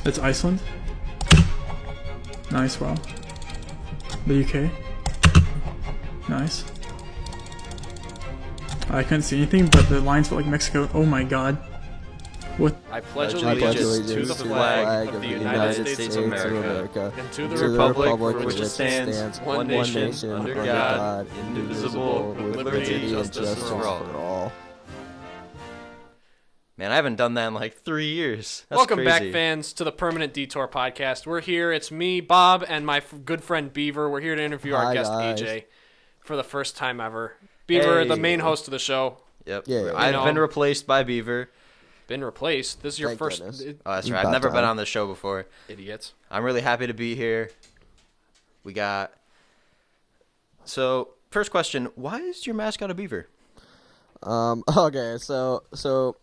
It's Iceland. Nice, wow. The UK. Nice. I couldn't see anything, but the lines felt like Mexico. Oh my god. What? I pledge allegiance to the flag of the United States of America and to the republic for which it stands, one nation, under God, indivisible, with liberty and justice for all. Man, I haven't done that in like 3 years. That's Welcome crazy. back, fans, to the Permanent Detour podcast. We're here. It's me, Bob, and my good friend Beaver. We're here to interview our guest, guys. AJ, for the first time ever. Beaver, Hey. the main host of the show. Yep. Yeah. I've been replaced by Beaver. Been replaced. This is your Thank first... goodness. Oh, that's right. I've never been on this show before. Idiots. I'm really happy to be here. We got... So, first question. Why is your mascot a beaver? Okay, so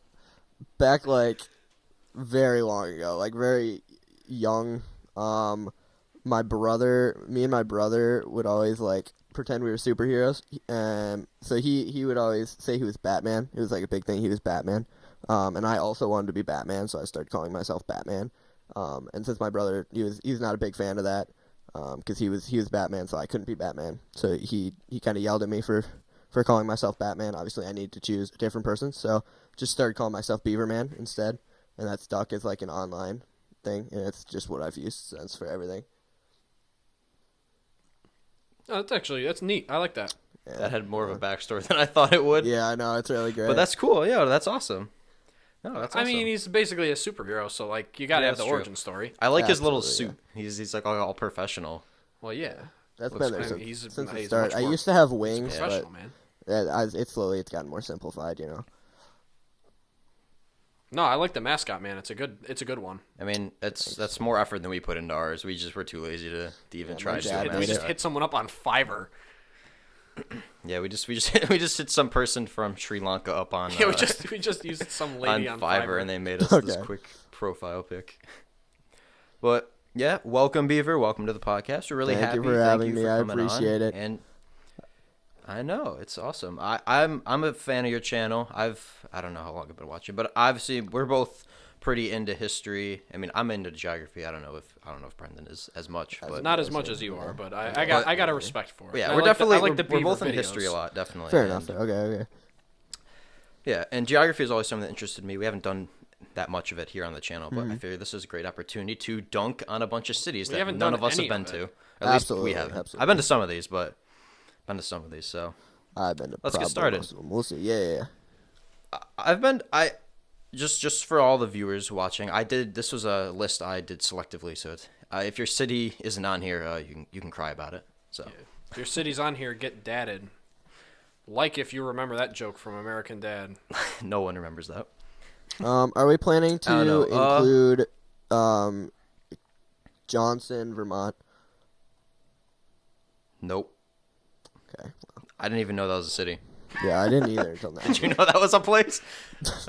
back like very long ago, like very young, me and my brother would always like pretend we were superheroes. So he would always say he was Batman. It was like a big thing. He was Batman. And I also wanted to be Batman, so I started calling myself Batman. And since my brother, he's not a big fan of that, because he was Batman, so I couldn't be Batman. So he kind of yelled at me for calling myself Batman. Obviously, I need to choose a different person, so just started calling myself Beaver Man instead, and that stuck as like an online thing, and it's just what I've used since for everything. Oh, that's neat. I like that. Yeah. That had more of a backstory than I thought it would. Yeah, I know, it's really great. But that's cool. Yeah, that's awesome. No, that's awesome. I mean, he's basically a superhero, so like you got to Yeah, have the that's true. origin story. I like his little Absolutely, suit. He's like all professional. Well, yeah. That's looks been there great. since He's the much start. I more- used to have He's wings, but professional, man. it's slowly gotten more simplified. No, I like the mascot, man. It's a good one. I mean, that's more effort than we put into ours. We were too lazy to even Yeah, try my to do dad a did We it. just mascot. hit someone up on Fiverr. Yeah, we just hit some person from Sri Lanka up on Yeah, we just used some lady on Fiverr, and they made us this Okay. quick profile pic. But yeah, welcome Beaver, welcome to the podcast. We're really Thank happy. you for having me. I coming on. appreciate it. And I know it's awesome. I'm a fan of your channel. I don't know how long I've been watching, but obviously we're both pretty into history. I mean, I'm into geography. I don't know if Brendan is as much, but Not as much as you are, but I got a respect for it. yeah, I we're like definitely I like the we're both Beaver in history a videos. lot, definitely. Fair And- enough. Okay. Yeah, and geography is always something that interested me. We haven't done that much of it here on the channel, but I figure this is a great opportunity to dunk on a bunch of cities that haven't none done of us have any been of to. it. At least Absolutely, we haven't. absolutely. I've been to some of these, but so I've been to Let's get probably started. most of them. We'll see. Yeah. I just for all the viewers watching, this was a list I did selectively, so it's, if your city isn't on here, you can cry about it. So If your city's on here, get dadded. Like if you remember that joke from American Dad. no one remembers that. Are we planning I don't know. to include Johnson, Vermont? Nope. Okay. I didn't even know that was a city. Yeah, I didn't either until now. Did you know that was a place?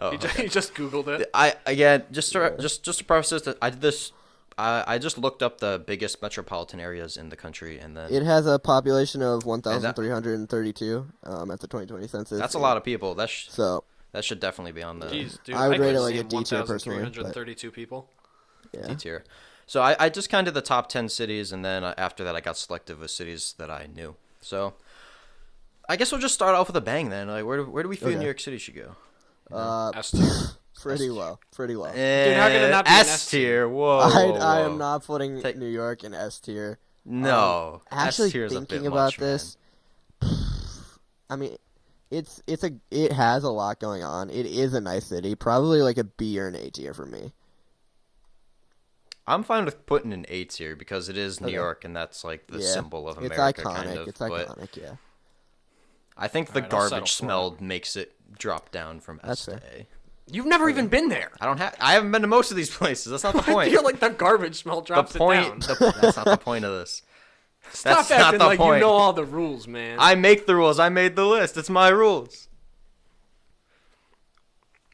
Oh, He just Googled it. Just to preface this, I did this. I just looked up the biggest metropolitan areas in the country, and then It has a population of 1,332 at the 2020 census. that's a lot of people. So That should definitely be on the Jeez, dude, I would rate could've it like a seen D tier personally, but- 1,332 people. yeah. D tier. So I just kind of the top 10 cities, and then after that I got selective with cities that I knew. So I guess we'll just start off with a bang then. Like where do we feel Okay. New York City should go? S tier. Pretty low. Dude, how could it not be an S tier? Whoa. I am not putting Take- New York in S tier. No. Actually, S tier is a thinking bit about much, man. this, I mean, it has a lot going on. It is a nice city. Probably like a B or an A tier for me. I'm fine with putting an A tier because it is New Okay. York, and that's like the Yeah. symbol of It's America, iconic. kind of. It's but iconic. Yeah. I think the Alright, I'll settle garbage for smell makes it drop down from That's S to fair. A. You've never even been there. I haven't been to most of these places. That's not the I point. feel like the garbage smell The drops point. it down. That's not the point of this. Stop That's not acting the like point. you know all the rules, man. I make the rules. I made the list. It's my rules.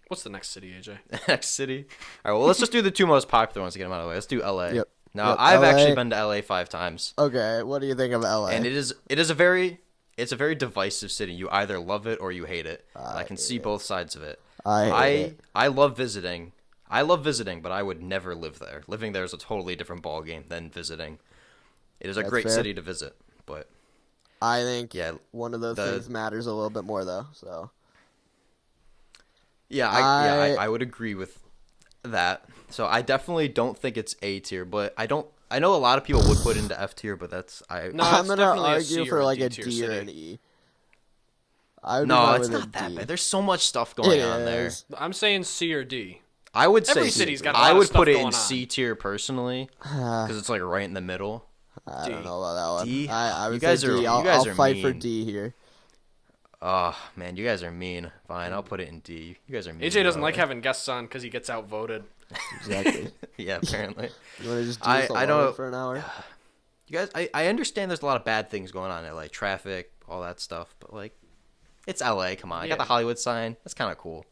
What's the next city, AJ? Next city. All right. Well, let's just do the two most popular ones to get them out of the way. Let's do LA. Yep. Now, Yep, I've LA. actually been to LA 5 times, Okay. What do you think of LA? and it's a very divisive city. You either love it or you hate it. I can see both sides of it. I hate it. I love visiting. I love visiting, but I would never live there. Living there is a totally different ballgame than visiting. It is a great city to visit, but I think one of those things matters a little bit more, though. So I would agree with that. So I definitely don't think it's A tier, but I know a lot of people would put into F tier, but I'm gonna argue for like a D or an E. No, it's not that bad. There's so much stuff going on there. I'm saying C or D. I would say every city's got a lot I would of stuff put it going in on. C tier personally because it's like right in the middle. I don't know about that one. D? I would You guys say are- D. you I'll guys are fight for mean. D here. Oh man, you guys are mean. Fine, I'll put it in D. You guys are mean. AJ doesn't like having guests on because he gets outvoted. Exactly. Yeah, apparently. You want to just do this alone don't- for an hour? You guys, I understand there's a lot of bad things going on there, like traffic, all that stuff, but like, it's LA. Come on, I got the Hollywood sign. That's kind of cool.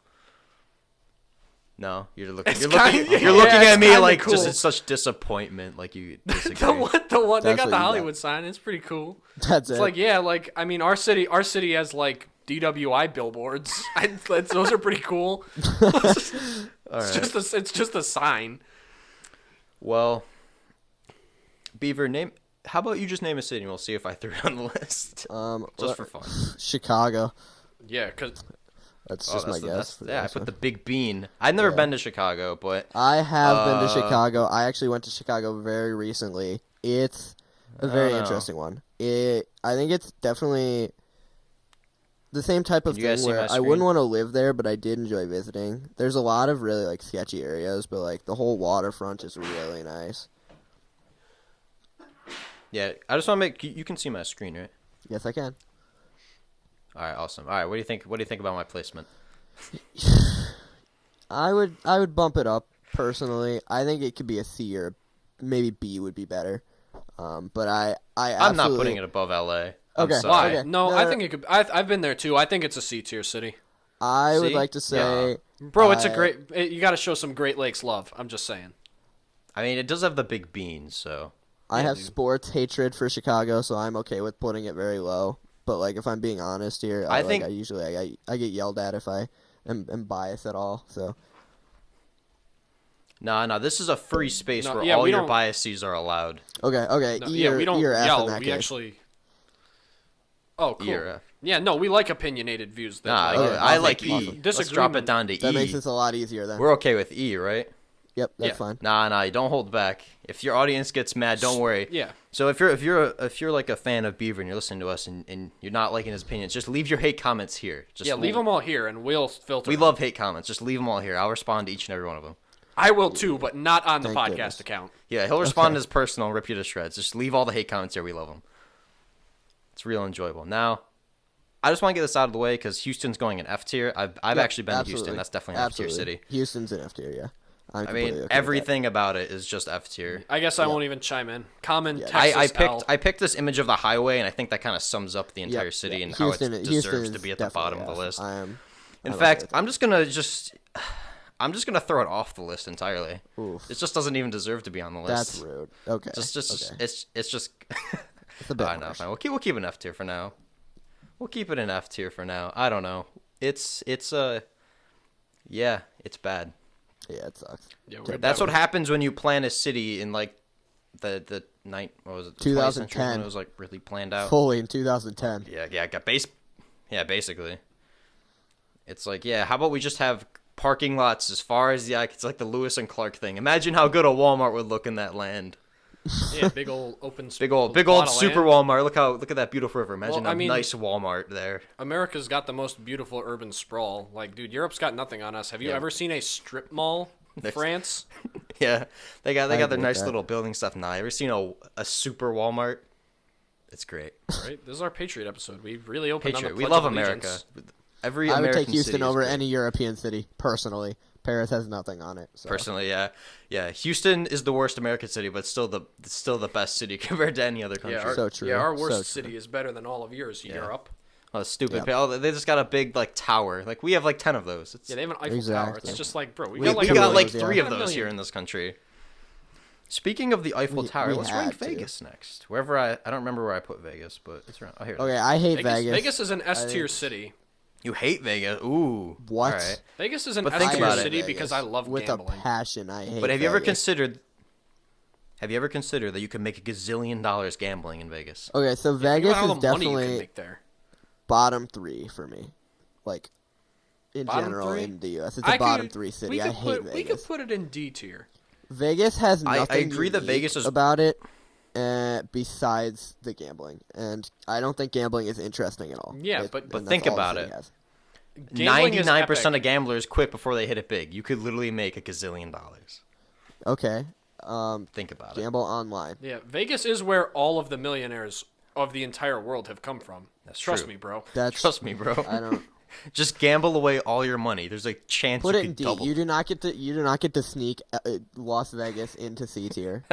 No, you're looking at me like cool. just it's such disappointment. Like you disagree. The one That's they got what the you got. Hollywood sign. It's pretty cool. That's It's it. like I mean our city has like DWI billboards. Those are pretty cool. It's just a sign. Well, Beaver, how about you just name a city and we'll see if I threw it on the list. Just for fun. Chicago. Yeah, because That's just my guess. I put the Big Bean. I've never been to Chicago, but I have been to Chicago. I actually went to Chicago very recently. It's a very interesting one. I think it's definitely the same type of Can you guys thing see where my I screen? wouldn't want to live there, but I did enjoy visiting. There's a lot of really like sketchy areas, but like the whole waterfront is really nice. yeah, I just want to make you can see my screen, right? Yes, I can. All right, awesome. All right, what do you think? What do you think about my placement? I would bump it up personally. I think it could be a C or maybe B would be better. But I'm not putting it above LA. I'm Okay. sorry. why? Okay. No, No, I no. think it could. I've been there too. I think it's a C tier city. I would See? like to say, Bro, it's a great. You got to show some Great Lakes love. I'm just saying. I mean, it does have the Big Bean, so I have sports hatred for Chicago, so I'm okay with putting it very low. But like, if I'm being honest here, I think- usually I get yelled at if I am biased at all. So no. This is a free space No, where yeah, all we your don't- biases are allowed. okay, No, E or, we don't E or F yell. in that We case. actually. Oh, cool. E or F. Yeah, no, we like opinionated views. That, Nah, Okay, I awesome, like E. awesome. Let's drop it down to That E. makes this a lot easier then. We're okay with E, right? Yep, that's Yeah. fine. Nah, don't hold back. If your audience gets mad, don't worry. Yeah. So if you're like a fan of Beaver and you're listening to us and you're not liking his opinions, just leave your hate comments here. Just Leave them all here, and we'll filter. We them. love hate comments. Just leave them all here. I'll respond to each and every one of them. I will too, but not on the Thank podcast goodness. account. Yeah, he'll respond as personal and rip you to shreds. Just leave all the hate comments here. We love them. It's real enjoyable. Now, I just want to get this out of the way because Houston's going in F tier. I've Yep, actually been to absolutely. Houston. That's definitely an F tier Absolutely. city. Houston's an F tier, yeah. I'm I completely mean, okay with that. everything about it is just F tier. I guess I won't even chime in. Common Yeah. Texas L. I picked this image of the highway, and I think that kind of sums up the Yep, entire city yeah. and how it Houston deserves to is be at the bottom of the definitely list. F. I'm In okay fact, with that. I'm just gonna throw it off the list entirely. Oof. It just doesn't even deserve to be on the list. That's rude. Okay. Just okay. it's just. It's a bit I know. harsh. Fine. We'll keep an F tier for now. We'll keep it in F tier for now. I don't know. It's yeah, it's bad. Yeah, it sucks. Yeah, That's what happens when you plan a city in like the what was it? The 20th century 2010. when it was like really planned out. Fully in 2010. Yeah, basically. It's like, yeah, how about we just have parking lots as far as the eye? It's like the Lewis and Clark thing. Imagine how good a Walmart would look in that land. Yeah, big old open. Big old plot of super land. Walmart. Look at that beautiful river. Imagine Well, I mean- nice Walmart there. America's got the most beautiful urban sprawl. Like, dude, Europe's got nothing on us. Have you Yeah. ever seen a strip mall in There's- France? Yeah, they got agree their with nice that. little building stuff. Nah, you ever seen a super Walmart? It's great. Right. This is our Patriot episode. We really opened Patriot. on the We Pledge love of America. Allegiance. Every I would American take Houston city is over great. any European city, personally. Paris has nothing on it. So. Personally, yeah. Houston is the worst American city, but still the best city compared to any other country. Yeah, our, So true. Yeah, our So worst true. city is better than all of yours, Europe. Oh, it's stupid. Yeah. Oh, they just got a big like tower. Like we have like 10 of those. It's, Yeah, they have an Eiffel Tower. Exactly. It's just like, bro, we we got like got a like those, yeah. 3 of A those million. here in this country. Speaking of the Eiffel Tower, we let's rank have to. Vegas next. Wherever I don't remember where I put Vegas, but it's around. Oh, here. it is. Okay, I hate Vegas. Vegas is an S tier city. You hate Vegas? Ooh. What? All right. Vegas is an But S think tier about it. city Vegas. because I love With gambling. a passion. I hate But have you ever Vegas. considered? Have you ever considered that you could make $1 gazillion gambling in Vegas? Okay, so Think Vegas about all is the money you can definitely make there. bottom 3 for me. Like, in Bottom general, 3? in the U.S. It's a bottom 3 city. I hate Vegas. We could put it in D tier. Vegas has nothing I agree that unique Vegas is- about it besides the gambling. And I don't think gambling is interesting at all. Yeah, but and think that's all the about city it. has. Gambling is 99% epic. of gamblers quit before they hit it big. You could literally make $1 gazillion. Okay. Think about it. Gamble online. Yeah, Vegas is where all of the millionaires of the entire world have come from. That's Trust true. me, bro. That's Trust me, bro. I don't Just gamble away all your money. There's a chance put you it in could D. double. You do not get to sneak Las Vegas into C tier.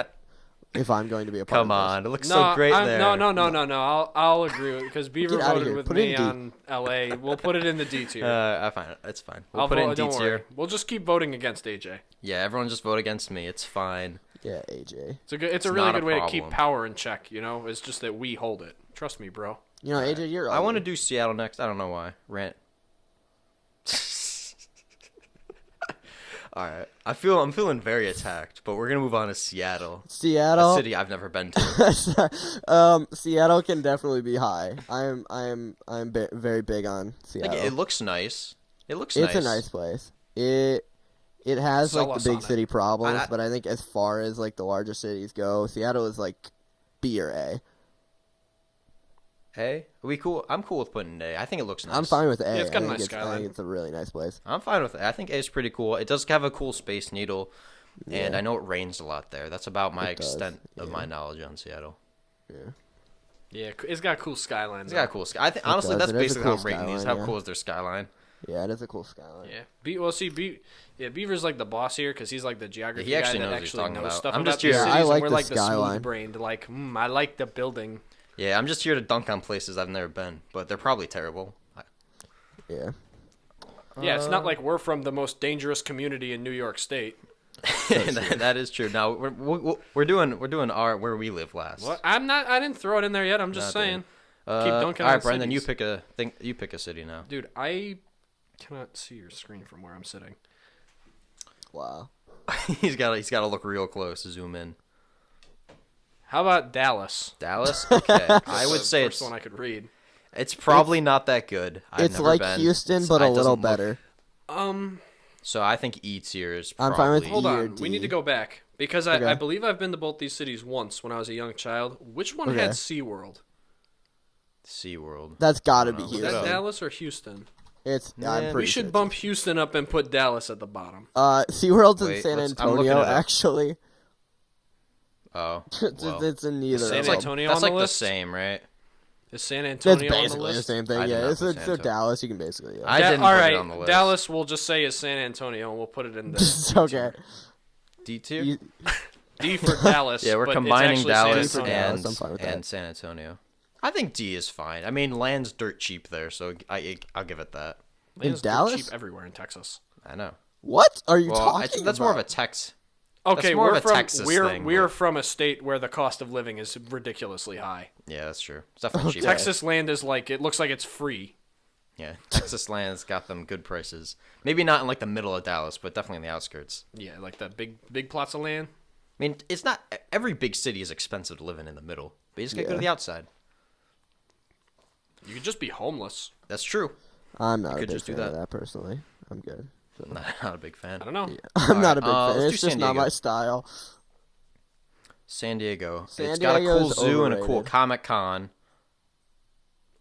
If I'm going to be a part Come of on, it looks so great there. No. I'll agree with because Beaver Get outta voted here. with Put it me in D. on LA. We'll put it in the D tier. I find it. It's fine. We'll put it in D don't worry. tier. We'll just keep voting against AJ. Yeah, everyone just vote against me. It's fine. Yeah, AJ. It's a really not a good way to keep problem. power in check. You know, it's just that we hold it. Trust me, bro. You know, AJ, you're. I want to ugly. do Seattle next. I don't know why. Rant. All right. I'm feeling very attacked, but we're gonna move on to Seattle, a Seattle. city I've never been to. Seattle can definitely be high. I'm very big on Seattle. Like, it looks nice. It looks It's nice. a nice place. It has Sell like us the on big it. city problems, I- but I think as far as like the larger cities go, Seattle is like B or A. A? Are we cool? I'm cool with putting A. I think it looks nice. I'm fine with A. Yeah, it's got I a think nice I skyline. think it's a really nice place. I'm fine with it. I think A is pretty cool. It does have a cool Space Needle, and Yeah. I know it rains a lot there. That's about my It does, extent of yeah. my knowledge on Seattle. Yeah, it's got a cool skyline. It's got a cool sky. I think honestly, does. that's It has a basically cool how I'm rating these. skyline, How yeah. cool is their skyline? Yeah, it is a cool skyline. Yeah, Beaver's like the boss here because he's like the geography He actually guy knows that what he's actually talking knows about. stuff I'm about just these here- cities, Yeah, I like and we're the like the skyline. smooth-brained. Like, I like the building. Yeah, I'm just here to dunk on places I've never been, but they're probably terrible. Yeah. Yeah, it's not like we're from the most dangerous community in New York State. That is true. Now we're doing our where we live last. What? I didn't throw it in there yet. I'm just Not saying. doing- Keep dunking all on right, Brendan, you cities. pick a city now. Dude, I cannot see your screen from where I'm sitting. Wow. he's got to look real close to zoom in. How about Dallas? Dallas. Okay, I would The say first it's one I could read. it's probably not that good. I've It's never like been. Houston, It's- but a it little doesn't look- better. So I think E tier is. I'm Probably, fine with Hold E or on. We D. need to go back because Okay. I believe I've been to both these cities once when I was a young child. Which one Okay. had SeaWorld? SeaWorld. That's gotta be Was Was that that Houston. Dallas or Houston? It's. Yeah, I'm we pretty We should sure bump Houston up and put Dallas at the bottom. SeaWorld's in Wait, San I'm looking Antonio, it up. actually. Oh, it's, well. it's in neither. San of them. Antonio that's on the like list? the same, right? Is San That's Antonio on the basically the list? same I thing. did Yeah, not it's put so San Antonio. Dallas. You can basically. Yeah. I didn't all put right, it on the list. Dallas. We'll just say is San Antonio, and we'll put it in the It's okay. D tier. You- D for Dallas. Yeah, we're but it's combining actually Dallas San Antonio. Dallas, I'm fine with that. and San Antonio. I think D is fine. I mean, land's dirt cheap there, so I'll give it that. Land's dirt Dallas? cheap everywhere in Texas. I know. What are you Well, talking I think about? that's more of a Tex. Okay, That's more we're of a from Texas we're thing, we're but- from a state where the cost of living is ridiculously high. Yeah, that's true. It's definitely cheap. Texas land is like it looks like it's free. Yeah, Texas land's got them good prices. Maybe not in like the middle of Dallas, but definitely in the outskirts. Yeah, like the big plots of land. I mean, it's not every big city is expensive to live in the middle. But you just gotta go to Yeah. the outside. You could just be homeless. That's true. I'm not a could big just do fan of that. that personally. I'm good. So. Not a big fan. I don't know. I'm not a big Alright, fan. let's It's do just San not Diego. my style. San Diego. San It's got a Diego cool is zoo and a cool overrated. Comic Con.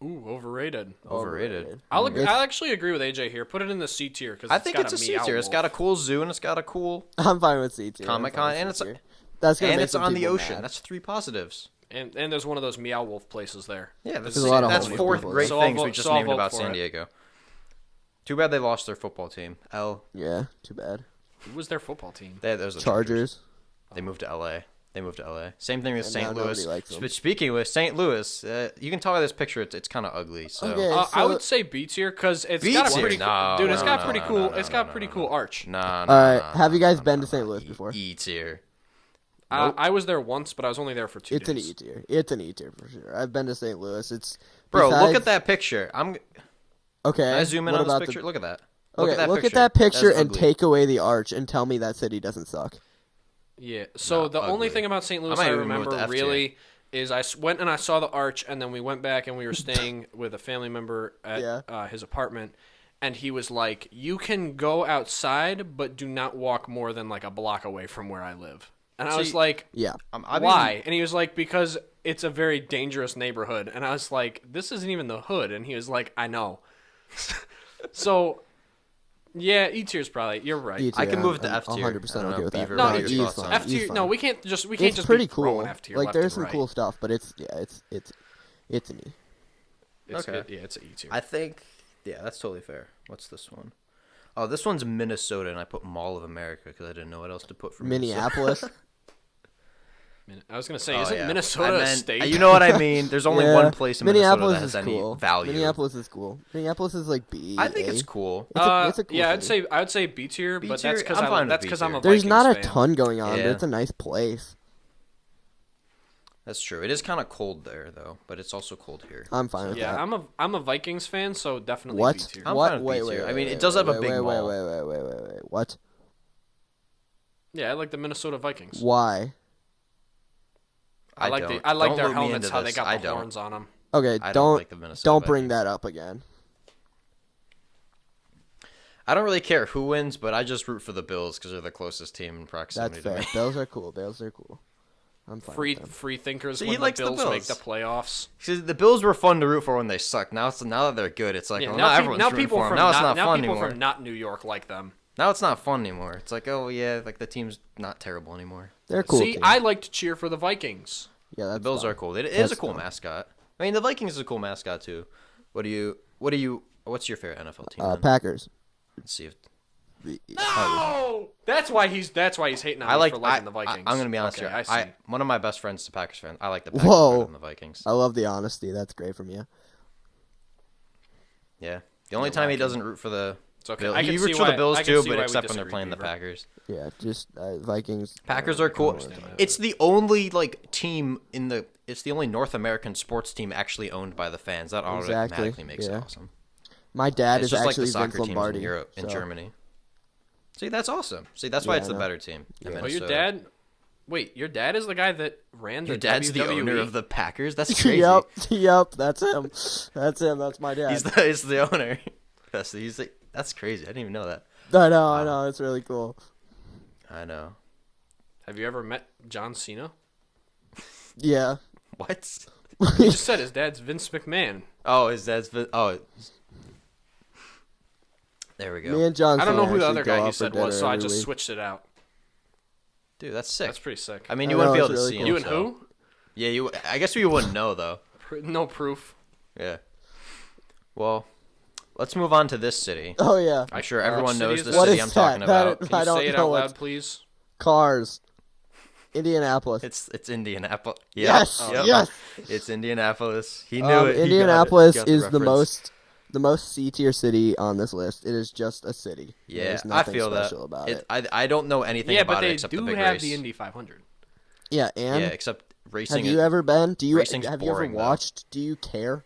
Ooh, overrated. Overrated. I'll It's- actually agree with AJ here. Put it in the C tier because I think it's a C tier. It's got a cool zoo and it's got a cool I'm fine with C tier. Comic Con, and it's that's gonna and make it's some on the people ocean. mad. That's 3 positives. and there's one of those Meow Wolf places there. Yeah, that's There's a lot of that's homeless 4 people great there. So I'll things we vote- just so I'll named vote about for San it. Diego. Too bad they lost their football team. Yeah, too bad. Who was their football team? Those are the Chargers. They moved to LA. Same thing with And St. now nobody Louis. likes them. But speaking with St. Louis, you can tell by this picture it's kind of ugly. So Okay. I so- would say B tier because it's B got a tier? pretty No, dude. It's no, got no, pretty no, cool. no, It's no, got no, pretty no, cool arch. nah. Alright, have you guys been to St. Louis before? E tier. I was there once, but I was only there for 2 It's an days. E tier. It's an E tier for sure. I've been to St. Louis. It's Bro, look besides- at that picture. Okay. Can I zoom in what on this about picture? Look at that. Okay, look at that That's picture and ugly. take away the arch and tell me that city doesn't suck. Yeah. So Not the only ugly. thing about St. Louis might I even move remember the F tier. really is I went and I saw the arch, and then we went back and we were staying with a family member at his apartment, and he was like, "You can go outside, but do not walk more than like a block away from where I live." And I was like, Yeah. "Why?" And he was like, "Because it's a very dangerous neighborhood." And I was like, "This isn't even the hood." And he was like, "I know." So, yeah, E tier's probably. You're right. E tier, I can move it to I'm F tier. 100% I don't okay know, with that. Beaver, No, what are E your E's thoughts on fine. it? F tier. E's No, fine. we can't just It's pretty be throwing cool. F tier. Like left there's and some cool right. stuff, but it's an E. Okay. It's an E tier. I think, yeah, that's totally fair. What's this one? Oh, this one's Minnesota, and I put Mall of America because I didn't know what else to put for Minneapolis. I was gonna say, Oh, isn't yeah. Minnesota I a meant- state? You know what I mean? There's only Yeah. one place in Minnesota Minneapolis that has is any cool. value. Minneapolis is cool. Minneapolis is like B. I think A. it's cool. It's a cool yeah, city. I would say B tier, B but tier? that's because I'm fine with that's B because I'm a tier. There's Vikings not a fan. ton going on, Yeah. but it's a nice place. That's true. It is kind of cold there, though, but it's also cold here. I'm fine with Yeah, that. I'm a Vikings fan, so definitely What? B tier. I'm What? fine with Wait, B wait, tier. wait. I mean, wait, it does have a wait, big wait, mall. Wait. What? Yeah, I like the Minnesota Vikings. Why? I like don't. I like Don't their loop me helmets, into how they this. got I the don't. horns on them. Okay, I don't like the Minnesota don't bring Vikings. that up again. I don't really care who wins, but I just root for the Bills because they're the closest team in proximity That's to fair. me. Bills are cool. Bills are cool. I'm fine. Free with them. free thinkers So when he the likes the Bills make Bills. the playoffs. See, the Bills were fun to root for when they sucked. Now that they're good, it's like, Yeah, well, now, not pe- everyone's now rooting people for them. from Now it's not, not now fun people anymore. from not New York like them. Now it's not fun anymore. It's like, oh yeah, like the team's not terrible anymore. They're a cool. See, team. I like to cheer for the Vikings. Yeah, that's The Bills fine. are cool. It is That's a cool fine. mascot. I mean, the Vikings is a cool mascot too. What's your favorite NFL team? then? Packers. Let's see if No, that's why he's hating on me for liking the Vikings. I'm gonna be honest Okay, here. I see. One of my best friends is a Packers fan. I like the Packers Whoa. better than the Vikings. I love the honesty. That's great from you. Yeah. The only time he doesn't root for the It's okay. Bills, I can he see roots for the why- Bills I can too, see but why we except when they're disagree, playing the Beaver. Packers. Yeah, just Vikings. Packers are cool. understand that. It's the only team it's the only North American sports team actually owned by the fans. That automatically makes it yeah. awesome. My dad It's is just like the actually soccer Vince teams Lombardi. in Europe, in so- Germany. See, that's awesome. See, that's why Yeah, it's I the know. better team. in Oh, your Minnesota. dad? Wait, your dad is the guy that ran the Your dad's the WWE? owner of the Packers. That's crazy. Yep, that's him. That's him. That's my dad. He's the owner. That's crazy. I didn't even know that. I know. It's really cool. I know. Have you ever met John Cena? Yeah. What? He just said his dad's Vince McMahon. Oh, his dad's. There we Me go. and John. I don't know Cena who the actually other go guy he out for said was, dinner so I every just week. switched it out. Dude, that's sick. That's pretty sick. I mean, I you know, wouldn't be able it's to really see cool. him. You and so- who? Yeah, you. I guess you wouldn't know though. No proof. Yeah. Well, let's move on to this city. Oh yeah. I'm sure Which everyone city knows is the this? What city is I'm that? talking about. Can I you don't say it know out what- loud, please? Cars. Indianapolis. It's Indianapolis. Yes. Yep. Yes. It's Indianapolis. He knew it. He got it. Indianapolis He got the is the reference. most C tier city on this list. It is just a city. Yeah, There's I nothing feel that. special about it. I don't know anything Yeah, about but it they except do the big have race. the Indy 500. Yeah, and Yeah, except racing. have you ever been? racing's Have you ever boring, though. watched? Do you care?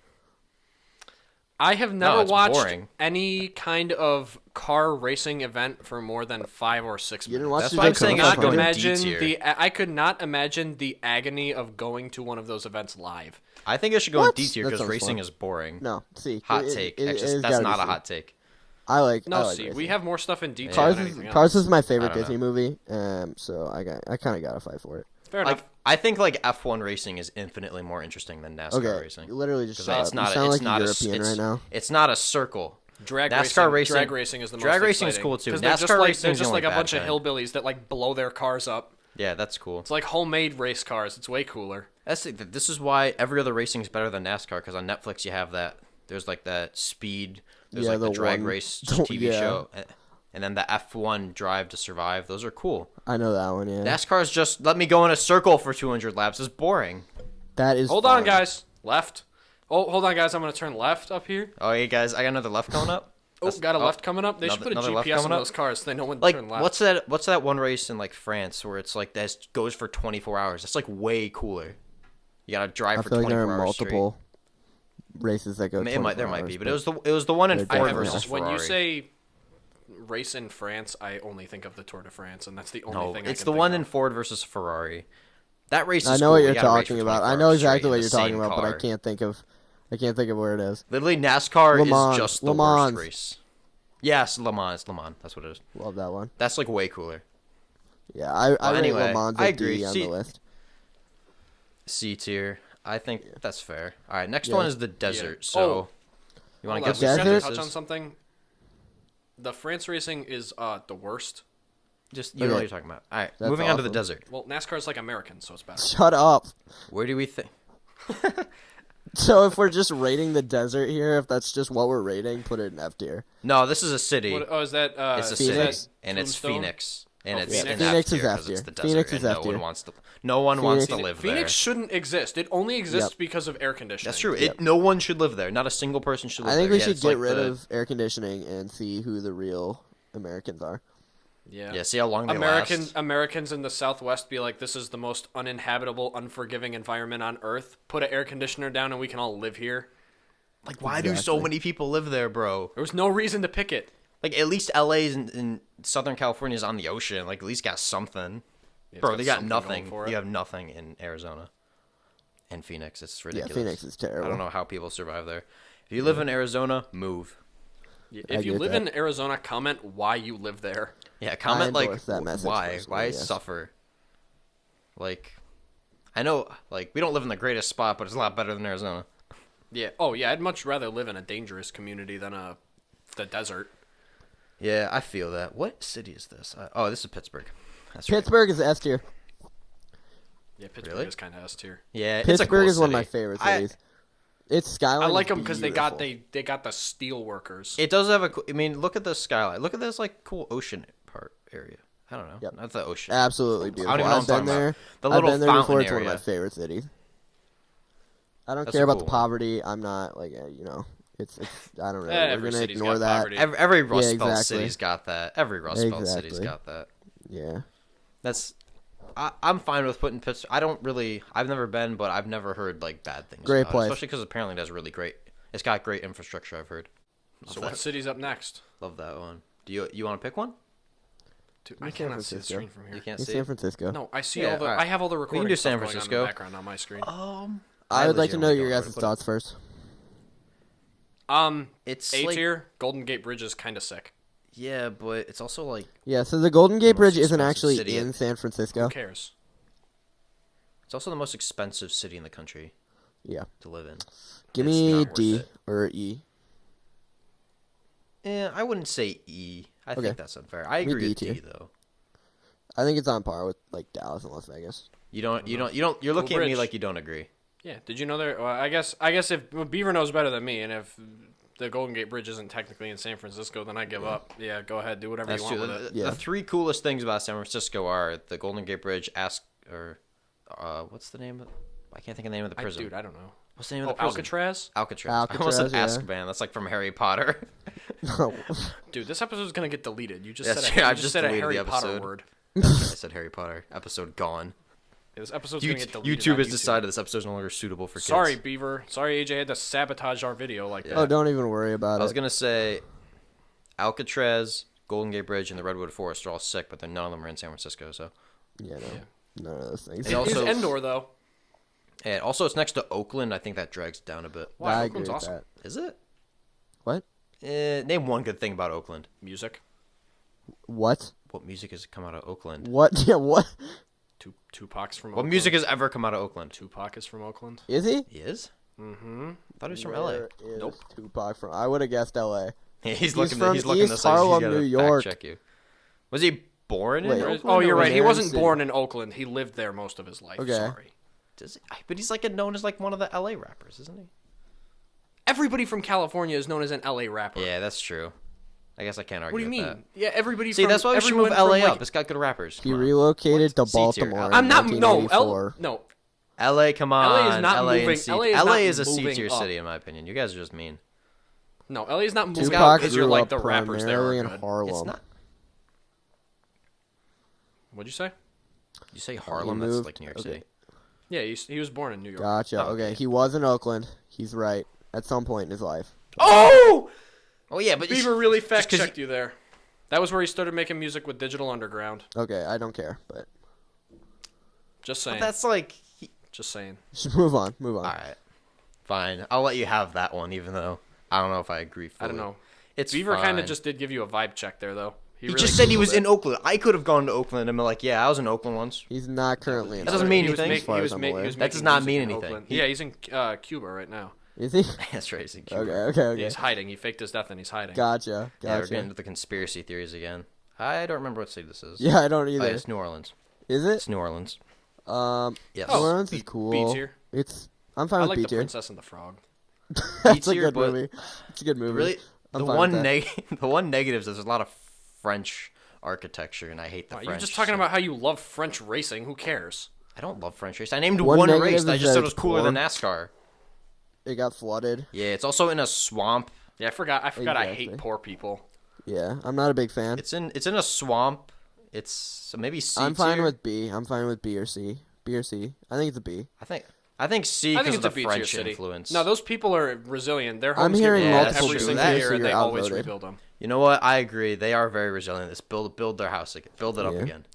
I have never it's watched boring. any kind of car racing event for more than 5 or 6 You didn't minutes. watch That's the why I'm Daytona saying it should 500? go in D imagine tier. I could not imagine the agony of going to one of those events live. I think it should go What? in D tier That because sounds racing fun. is boring. No. See, Hot it- take. it- That's it has that's gotta not be a C. hot take. I like. No, I like see, racing. we have more stuff in detail Cars. than anything Cars else. is my I favorite don't Disney movie. So I kind of gotta fight for it. Fair Like enough. I think like F1 racing is infinitely more interesting than NASCAR Okay, racing. you literally just 'Cause shut it's up. not. You sound It's like not a a. European It's, right now. it's not a circle. Drag NASCAR racing. Drag racing is the most Drag racing is exciting. cool, too. 'Cause they're just NASCAR like, racing they're is the just only like a bad bunch of kind. hillbillies that like blow their cars up. Yeah, that's cool. It's like homemade race cars. It's way cooler. This is why every other racing is better than NASCAR because on Netflix you have that. There's like that speed. There's Yeah, like the the drag one- race TV yeah. show, and then the F1 Drive to Survive. Those are cool. I know that one. Yeah. NASCAR is just let me go in a circle for 200 laps. It's boring. That is. Hold fun. on, guys. Left. Oh, hold on, guys. I'm gonna turn left up here. Oh, hey guys, I got another left coming up. Oh, got a left coming up. They should put a another left GPS on coming up? those cars so they know when to Like turn left. what's that one race in like France where it's like that goes for 24 hours? It's like way cooler. You gotta drive I for feel like there 24 are hours straight. multiple races that go. There might hours, be, but it was the one in They're Ford definitely versus Ferrari. When you say race in France, I only think of the Tour de France, and that's the only thing. It's the one in Ford versus Ferrari. That race is I know cool. what You you're gotta race talking for about. 24 I know hours exactly straight what in you're the talking same about, but I car. can't think of where it is. Literally, NASCAR Le Mans. is just the Le Mans. worst race. Yes, Le Mans. That's what it is. Love that one. That's like way cooler. Yeah, I rate anyway, Le Mans I a agree. D on the list. C tier. I think that's fair. All right, next Yeah. one is the desert. So, you want to Hold get on, some we have to desert? touch on something. The France racing is the worst. Just you know what Okay. you're talking about. All right, That's moving on to the awesome. desert. Well, NASCAR is like American, so it's better. Shut up. Where do we think? So if we're just rating the desert here, if that's just what we're rating, put it in F tier. No, this is a city. What, is that? It's a Phoenix? city, and it's Tombstone? Phoenix, and Oh, it's Phoenix. in Phoenix F is tier F 'cause it's tier. the desert, Phoenix and is no F one tier. wants to. No one wants to Phoenix- live Phoenix there. shouldn't exist. It only exists Yep. because of air conditioning. That's true. Yep. No one should live there. Not a single person should live I there. think we Yeah, should it's get like rid the- of air conditioning and see who the real Americans are. Yeah. Yeah, see how long they last. Americans in the Southwest be like, this is the most uninhabitable, unforgiving environment on Earth. Put an air conditioner down and we can all live here. Like, why do so many people live there, bro? There was no reason to pick it. Like, at least LA's in Southern California is on the ocean. Like, at least got something. It's Bro, they got something nothing. going for it. You have nothing in Arizona. And Phoenix. It's Yeah, ridiculous. Phoenix is terrible. I don't know how people survive there. If you live in Arizona, move. If you get live that. in Arizona, comment why you live there. Yeah, comment like endorse that message why personally, yes. suffer. Like, I know, like we don't live in the greatest spot, but it's a lot better than Arizona. Yeah. Oh, yeah. I'd much rather live in a dangerous community than the desert. Yeah, I feel that. What city is this? Oh, this is Pittsburgh. That's right. Pittsburgh is S tier. Yeah, Pittsburgh Really? is kind of S tier. Yeah, it's a Pittsburgh cool is one of my city. favorite cities. Its skyline. I like is them because they got beautiful. they got the steel workers. It does have a. I mean, look at the skyline. Look at this like cool ocean part area. I don't know. Yep. That's the ocean. Absolutely I beautiful. don't even know I've what I'm been talking there. about. The I've little been there fountain before. It's one of area. my favorite cities. I don't That's care a about the cool one. poverty. I'm not like it's. I don't know. Every We're gonna city's ignore got that. poverty. Every Rust Yeah, Belt exactly. city's got that. Every Rust Belt city's Exactly. got that. Yeah. That's. I'm fine with putting Pittsburgh. I don't really. I've never been, but I've never heard like bad things. Great about place. it, especially because apparently it has really great. It's got great infrastructure. I've heard. So what city's up next? Love that one. Do you want to pick one? Dude, San I cannot see the Francisco. screen from here. You can't It's see. San Francisco. No, I see Yeah, all the. alright. I have all the can recording do stuff San going on in Francisco. the background on my screen. I would like to know legitimately your don't know guys' where to put thoughts first. It's A like tier. Golden Gate Bridge is kind of sick. yeah, but it's also like Yeah, so the Golden Gate Most Bridge isn't expensive actually city in in- San Francisco. Who cares? it's also the most expensive city in the country Yeah. to live in. Give It's me not worth D it. or E. I wouldn't say E. I Okay. think that's unfair. I Me agree D with D tier. though. I think it's on par with like Dallas and Las Vegas. You're looking at me bridge. like you don't agree. Yeah. Did you know there? Well, I guess if Beaver knows better than me, and if the Golden Gate Bridge isn't technically in San Francisco, then I give up. Yeah, go ahead, do whatever That's you want true. with it. Yeah. The three coolest things about San Francisco are the Golden Gate Bridge, what's the name of? I can't think of the name of the prison. Dude, I don't know. What's the name Oh, of the prison? Alcatraz. Alcatraz. I almost said Alcatraz, yeah. Azkaban. That's like from Harry Potter. No. Dude, this episode is gonna get deleted. You just That's said true. a, I you just just said a deleted Harry the Potter episode. word. I said Harry Potter. Episode gone. Yeah, this episode's gonna get deleted. YouTube on has decided this episode's no longer suitable for kids. Sorry, Beaver. Sorry, AJ had to sabotage our video like Yeah. that. Oh, don't even worry about I was it. gonna say Alcatraz, Golden Gate Bridge, and the Redwood Forest are all sick, but then none of them are in San Francisco. So, Yeah, no. None of those things. It It is also- Endor though. and also it's next to Oakland. I think that drags down a bit. Why? I agree Oakland's with awesome. that. Is it? What? Name one good thing about Oakland. Music. What? What music has come out of Oakland? What? Yeah, what? Tupac's from What Oakland. music has ever come out of Oakland? Tupac is from Oakland. Is he? He is? Mm-hmm. I thought he was from LA. Where is Nope. Tupac from? I would have guessed LA. He's from looking East this like Harlem, he's gotta New fact York. check you. Was he born Wait, in Oakland? Oakland? Oh, you're or right. He Marin wasn't City? born in Oakland. He lived there most of his life. Okay. Sorry. But he's like known as like one of the LA rappers, isn't he? Everybody from California is known as an LA rapper. Yeah, that's true. I guess I can't argue What do you with mean? that. Yeah, everybody. See, from, that's why we should move everyone LA from, up. It's got good rappers. He Come on. relocated to C tier. Baltimore. in I'm not. No, 1984. no. LA, come on. LA is not LA and moving- C- LA is LA not is a moving C-tier up. city, in my opinion. You guys are just mean. No, LA's not moving Tupac out because you're grew like up the rappers there primarily are in good. Harlem. It's not. What'd you say? You say Harlem? moved- That's like New York okay. City. Yeah, he was born in New York. Gotcha. Oh, okay, okay. he was in Oakland. He's right. at some point in his life. Oh! Oh, yeah, but... Beaver really fact-checked 'cause you there. That was where he started making music with Digital Underground. Okay, I don't care, but Just saying. That's like... Just saying. just move on. All right. Fine. I'll let you have that one, even though I don't know if I agree fully. I don't know. It's Beaver fine. kind of just did give you a vibe check there, though. He really just said he was Googled in Oakland. I could have gone to Oakland and been like, yeah, I was in Oakland once. He's not currently in That doesn't Oakland, mean anything. as far as I'm aware. That does not mean anything. Yeah, he's in Cuba right now. Is he? That's right. He's in Cuba. Okay. He's hiding. He faked his death and he's hiding. Gotcha. Yeah, we're getting into the conspiracy theories again. I don't remember what city this is. Yeah, I don't Oh, either. it's New Orleans. Is it? It's New Orleans. Yes. New Orleans is cool. B tier. I'm fine I with like B the tier. Princess and the Frog. That's a B-tier, good but movie. It's a good movie. Really, I'm the fine one with that. the one negative is there's a lot of French architecture, and I hate the You're French. just talking so- about how you love French racing. Who cares? I don't love French race. I named One one negative race. is I just that said it was it's cooler than poor. NASCAR. It got flooded. Yeah, it's also in a swamp. Yeah, I forgot. I Exactly. hate poor people. Yeah, I'm not a big fan. It's in a swamp. It's so maybe C I'm fine tier. with B. I'm fine with B or C. B or C. I think it's a B. I think C I think because it's of a the B-tier French city. influence. No, those people are resilient. Their I'm homes hearing get rebuilt multiple every tiers, single so year, and they you're always outvoted. rebuild them. You know what? I agree. They are very resilient. Let's build their house again. Build it up Yeah. again.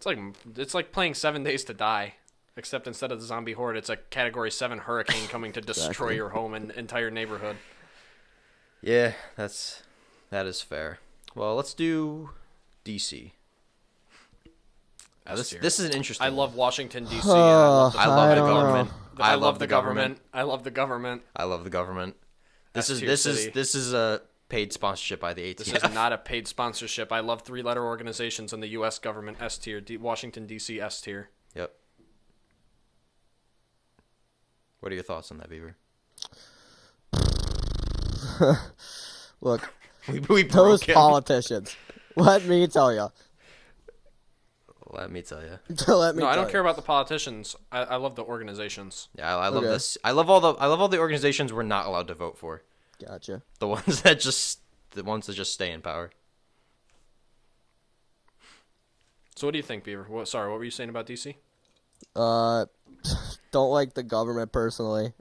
It's like playing 7 Days to Die, except instead of the zombie horde, it's a Category 7 hurricane coming to destroy Exactly. your home and entire neighborhood. Yeah, that is fair. Well, let's do DC. Now, S tier. this is an interesting. I one. love Washington D.C. and Oh, I love the don't know. government. I love the government. I love the government. I love the government. This S-tier city. is a paid sponsorship by the ATF. This is not a paid sponsorship. I love 3-letter organizations in the U.S. government. S tier. Washington D.C. S tier. Yep. What are your thoughts on that, Beaver? Look, We those broke him. politicians. Let me tell you. Let me tell you. Let me. No, I tell don't you. care about the politicians. I love the organizations. Yeah, I love Okay. this. I love all the organizations we're not allowed to vote for. Gotcha. The ones that just stay in power. So what do you think, Beaver? What were you saying about D.C.? Don't like the government personally.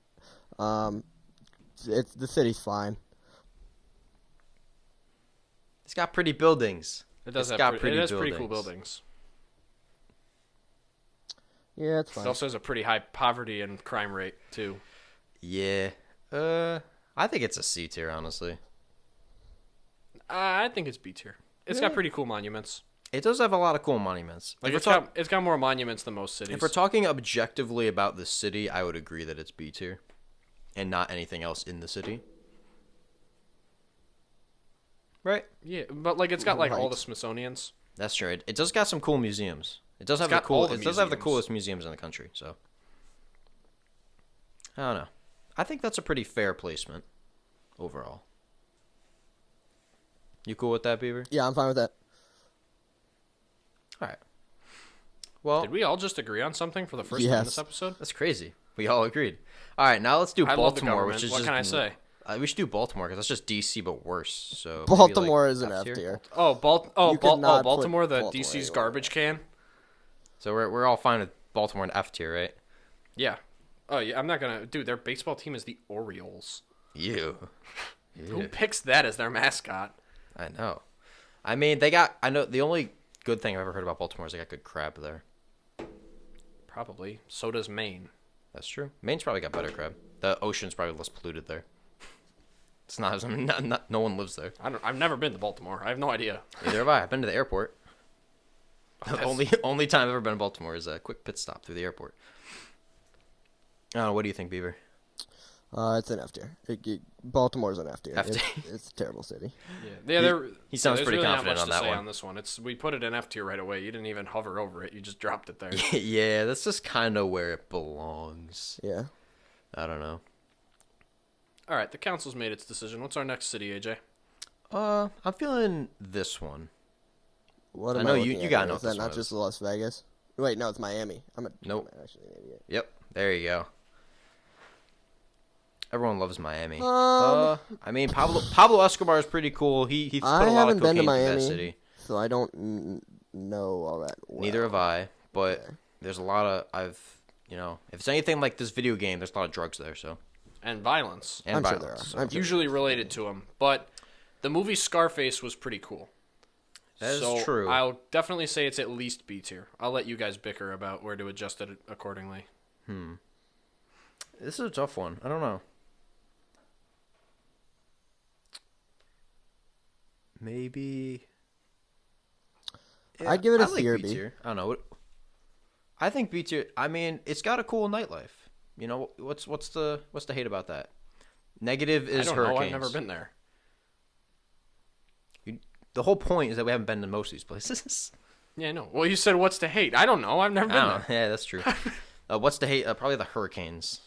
It's the city's fine. It's got pretty buildings. It does It's have got pretty pretty cool buildings. buildings. Yeah, it's It fine. also has a pretty high poverty and crime rate too. Yeah. I think it's a C tier, honestly. I think it's B tier. It's got pretty cool monuments. It does have a lot of cool monuments. Like If it's we're got more monuments than most cities. If we're talking objectively about the city, I would agree that it's B tier, and not anything else in the city. Right. Yeah, but like it's got like all Right. the Smithsonian's. That's right. It does got some cool museums. It does have the got all the It does have the museums. coolest museums in the country. So I don't know. I think that's a pretty fair placement overall. You cool with that, Beaver? Yeah, I'm fine with that. All right. Well, Did we all just agree on something for the first time Yes. this episode? that's crazy. We all agreed. All right, now let's do I love the Baltimore, government. which is What just can I say? We should do Baltimore because that's just DC but worse. So maybe, Baltimore like, is an F tier. Oh, You could not put Baltimore, the Baltimore DC's anywhere. garbage can. So we're all fine with Baltimore and F tier, right? Yeah. Oh yeah, I'm not gonna. Dude, their baseball team is the Orioles. You. Who picks that as their mascot? I know. I mean, they got. I know the only good thing I've ever heard about Baltimore is they got good crab there. Probably. So does Maine. That's true. Maine's probably got better crab. The ocean's probably less polluted there. It's not. I mean, no one lives there. I've never been to Baltimore. I have no idea. Neither have I. I've been to the airport. That's- Only time I've ever been to Baltimore is a quick pit stop through the airport. What do you think, Beaver? It's an F tier. Baltimore's an F tier. F tier. It's a terrible city. Yeah. He sounds there's pretty really confident not on much to that say one. on this one. We put it in F tier right away. You didn't even hover over it. You just dropped it there. Yeah, that's just kind of where it belongs. Yeah. I don't know. All right, the council's made its decision. What's our next city, AJ? I'm feeling this one. What I am know I you- looking you at gotta here? know Is what that this not one just Las Vegas? Wait, no, it's Miami. Nope. I'm actually an idiot. Yep, there you go. Everyone loves Miami. Um, I mean, Pablo Escobar is pretty cool. He put a I lot haven't of been to cocaine through that Miami, city. so I don't know all that. Well. Neither have I. But Okay. there's a lot of if it's anything like this video game, there's a lot of drugs there. So and violence. And I'm sure violence. there are. I'm sure. Usually related to them. But the movie Scarface was pretty cool. That is true. I'll definitely say it's at least B tier. I'll let you guys bicker about where to adjust it accordingly. This is a tough one. I don't know. Maybe. Yeah, I'd give it a I like C or B B. tier. I don't know. I think B tier. I mean, it's got a cool nightlife. You know, what's the hate about that? Negative is I don't hurricanes. know. I've never been there. The whole point is that we haven't been to most of these places. Yeah, I know. Well, you said what's to hate. I don't know. I've never been there. Yeah, that's true. What's the hate? Probably the hurricanes.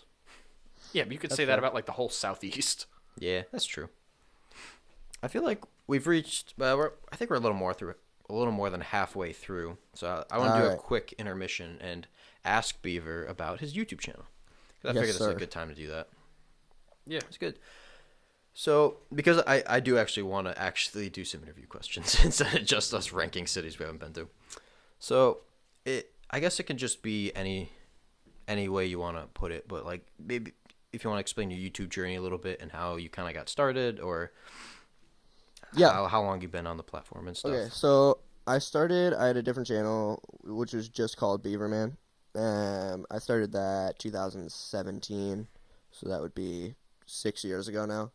Yeah, but you could say that about like the whole southeast. Yeah, that's true. I feel like we've reached. I think we're a little more than halfway through. So I want to do a quick intermission and ask Beaver about his YouTube channel. Because I figured this is a good time to do that. Yeah, it's good. So, because I do actually want to actually do some interview questions instead of just us ranking cities we haven't been to. So, I guess it can just be any way you want to put it, but like maybe if you want to explain your YouTube journey a little bit and how you kind of got started, or how long you've been on the platform and stuff. Okay, so I had a different channel which was just called Beaver Man. I started that 2017, so that would be 6 years ago now.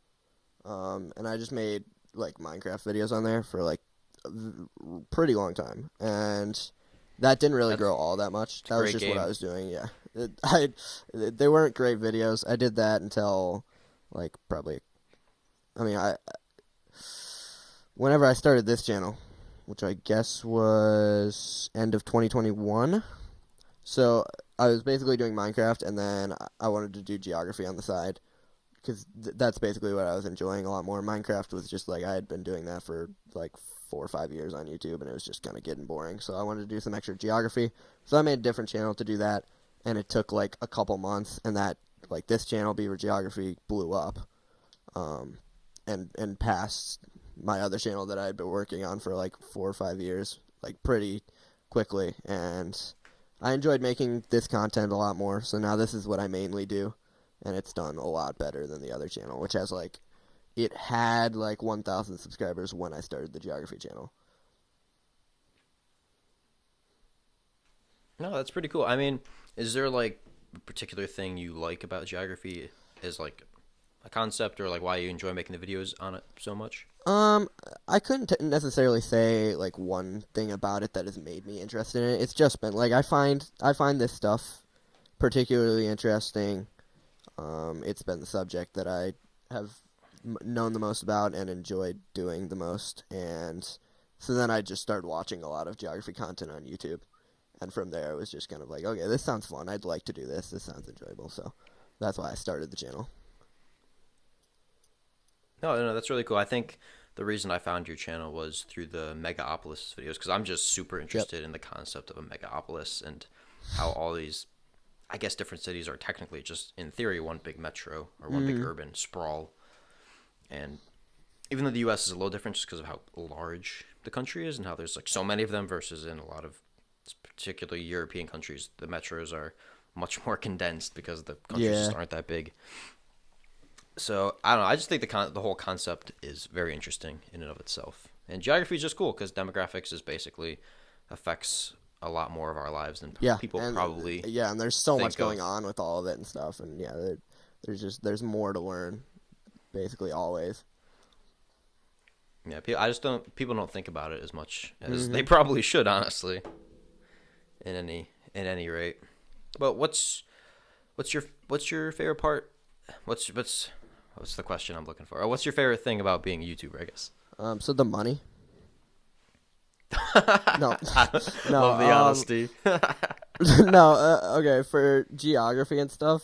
And I just made like Minecraft videos on there for like a pretty long time, and that didn't really grow all that much. That was just what I was doing. Yeah, they weren't great videos. I did that until like probably, whenever I started this channel, which I guess was end of 2021. So I was basically doing Minecraft, and then I wanted to do geography on the side. Because that's basically what I was enjoying a lot more. Minecraft was just like, I had been doing that for like 4 or 5 years on YouTube, and it was just kind of getting boring. So I wanted to do some extra geography. So I made a different channel to do that, and it took like a couple months, and that, like, this channel, Beaver Geography, blew up, and passed my other channel that I had been working on for like 4 or 5 years, like pretty quickly. And I enjoyed making this content a lot more, so now this is what I mainly do. And it's done a lot better than the other channel, which has like, it had like 1,000 subscribers when I started the geography channel. No, that's pretty cool. I mean, is there like a particular thing you like about geography as like a concept, or like why you enjoy making the videos on it so much? I couldn't necessarily say like one thing about it that has made me interested in it. It's just been like, I find this stuff particularly interesting. It's been the subject that I have known the most about and enjoyed doing the most, and so then I just started watching a lot of geography content on YouTube, and from there it was just kind of like, okay, this sounds fun, I'd like to do this sounds enjoyable, so that's why I started the channel. No, that's really cool. I think the reason I found your channel was through the Megapolis videos, because I'm just super interested in the concept of a megapolis and how all these, I guess, different cities are technically just, in theory, one big metro or one big urban sprawl. And even though the U.S. is a little different just because of how large the country is and how there's like so many of them versus in a lot of particularly European countries, the metros are much more condensed because the countries just aren't that big. So, I don't know. I just think the whole concept is very interesting in and of itself. And geography is just cool because demographics is basically affects a lot more of our lives than people probably and there's so much going on with all of it and stuff, and there's more to learn basically always. Yeah, people don't think about it as much as they probably should, honestly. In any rate. But what's your favorite part? What's the question I'm looking for? Or what's your favorite thing about being a YouTuber, I guess? So the money. No, love the honesty. No, okay. For geography and stuff,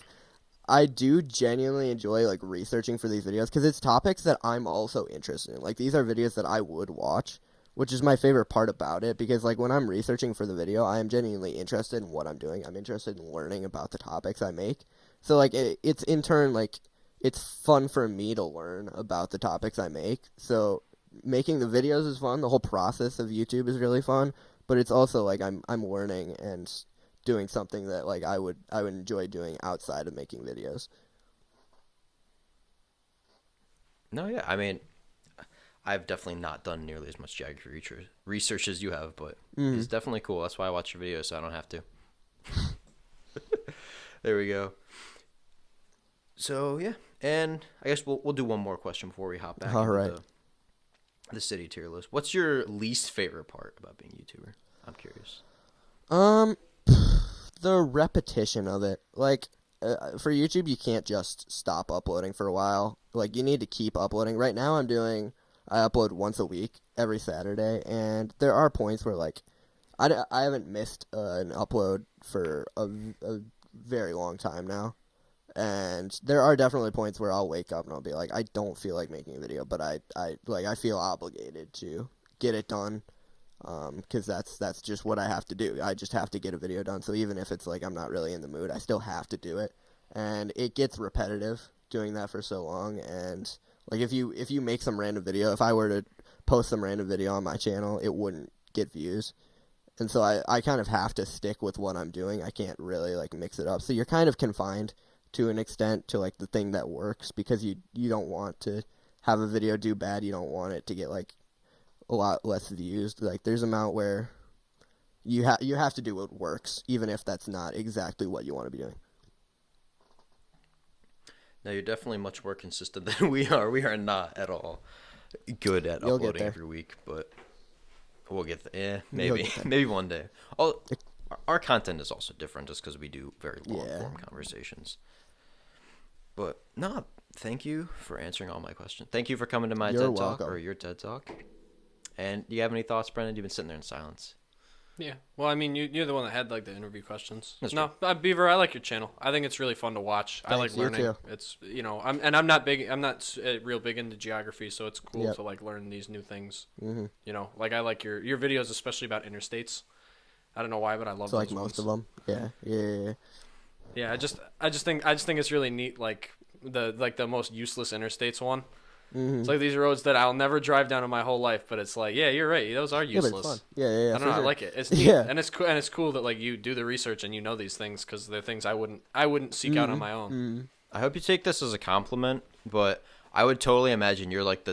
I do genuinely enjoy like researching for these videos because it's topics that I'm also interested in. Like, these are videos that I would watch, which is my favorite part about it, because like when I'm researching for the video, I am genuinely interested in what I'm doing. I'm interested in learning about the topics I make. So like it's in turn like it's fun for me to learn about the topics I make. So making the videos is fun. The whole process of YouTube is really fun, but it's also like I'm learning and doing something that like I would enjoy doing outside of making videos. No, yeah. I mean, I've definitely not done nearly as much geography research as you have, but it's definitely cool. That's why I watch your videos, so I don't have to. There we go. So yeah, and I guess we'll do one more question before we hop back into the city tier list. What's your least favorite part about being a YouTuber? I'm curious. The repetition of it. Like, for YouTube, you can't just stop uploading for a while. Like, you need to keep uploading. Right now, I upload once a week, every Saturday, and there are points where, like, I haven't missed an upload for a very long time now. And there are definitely points where I'll wake up and I'll be like, I don't feel like making a video, but I feel obligated to get it done, because that's just what I have to do. I just have to get a video done. So even if it's like I'm not really in the mood, I still have to do it. And it gets repetitive doing that for so long. And like if you make some random video, if I were to post some random video on my channel, it wouldn't get views. And so I kind of have to stick with what I'm doing. I can't really like mix it up. So you're kind of confined to an extent to like the thing that works, because you don't want to have a video do bad. You don't want it to get like a lot less views. Like there's an amount where you have to do what works, even if that's not exactly what you want to be doing. No, you're definitely much more consistent than we are. We are not at all good at uploading every week, but we'll get there. Yeah, maybe maybe one day. Oh, our content is also different just because we do very long form conversations. But no, thank you for answering all my questions. Thank you for coming to my TED Talk, or your TED Talk. And do you have any thoughts, Brendan? You've been sitting there in silence. Yeah. Well, I mean, you're the one that had like the interview questions. Beaver, I like your channel. I think it's really fun to watch. Thanks, I like learning. Too. It's I'm not real big into geography, so it's cool to like learn these new things. Mm-hmm. Like I like your videos, especially about interstates. I don't know why, but I love those like most of them. Yeah. Yeah, I just think it's really neat, like the most useless interstates one. Mm-hmm. It's like these roads that I'll never drive down in my whole life, but it's like, yeah, you're right, those are useless. Yeah, but it's fun. Yeah. I don't know, I like it. It's neat, and it's cool that like you do the research and you know these things, because they're things I wouldn't seek out on my own. Mm-hmm. I hope you take this as a compliment, but I would totally imagine you're like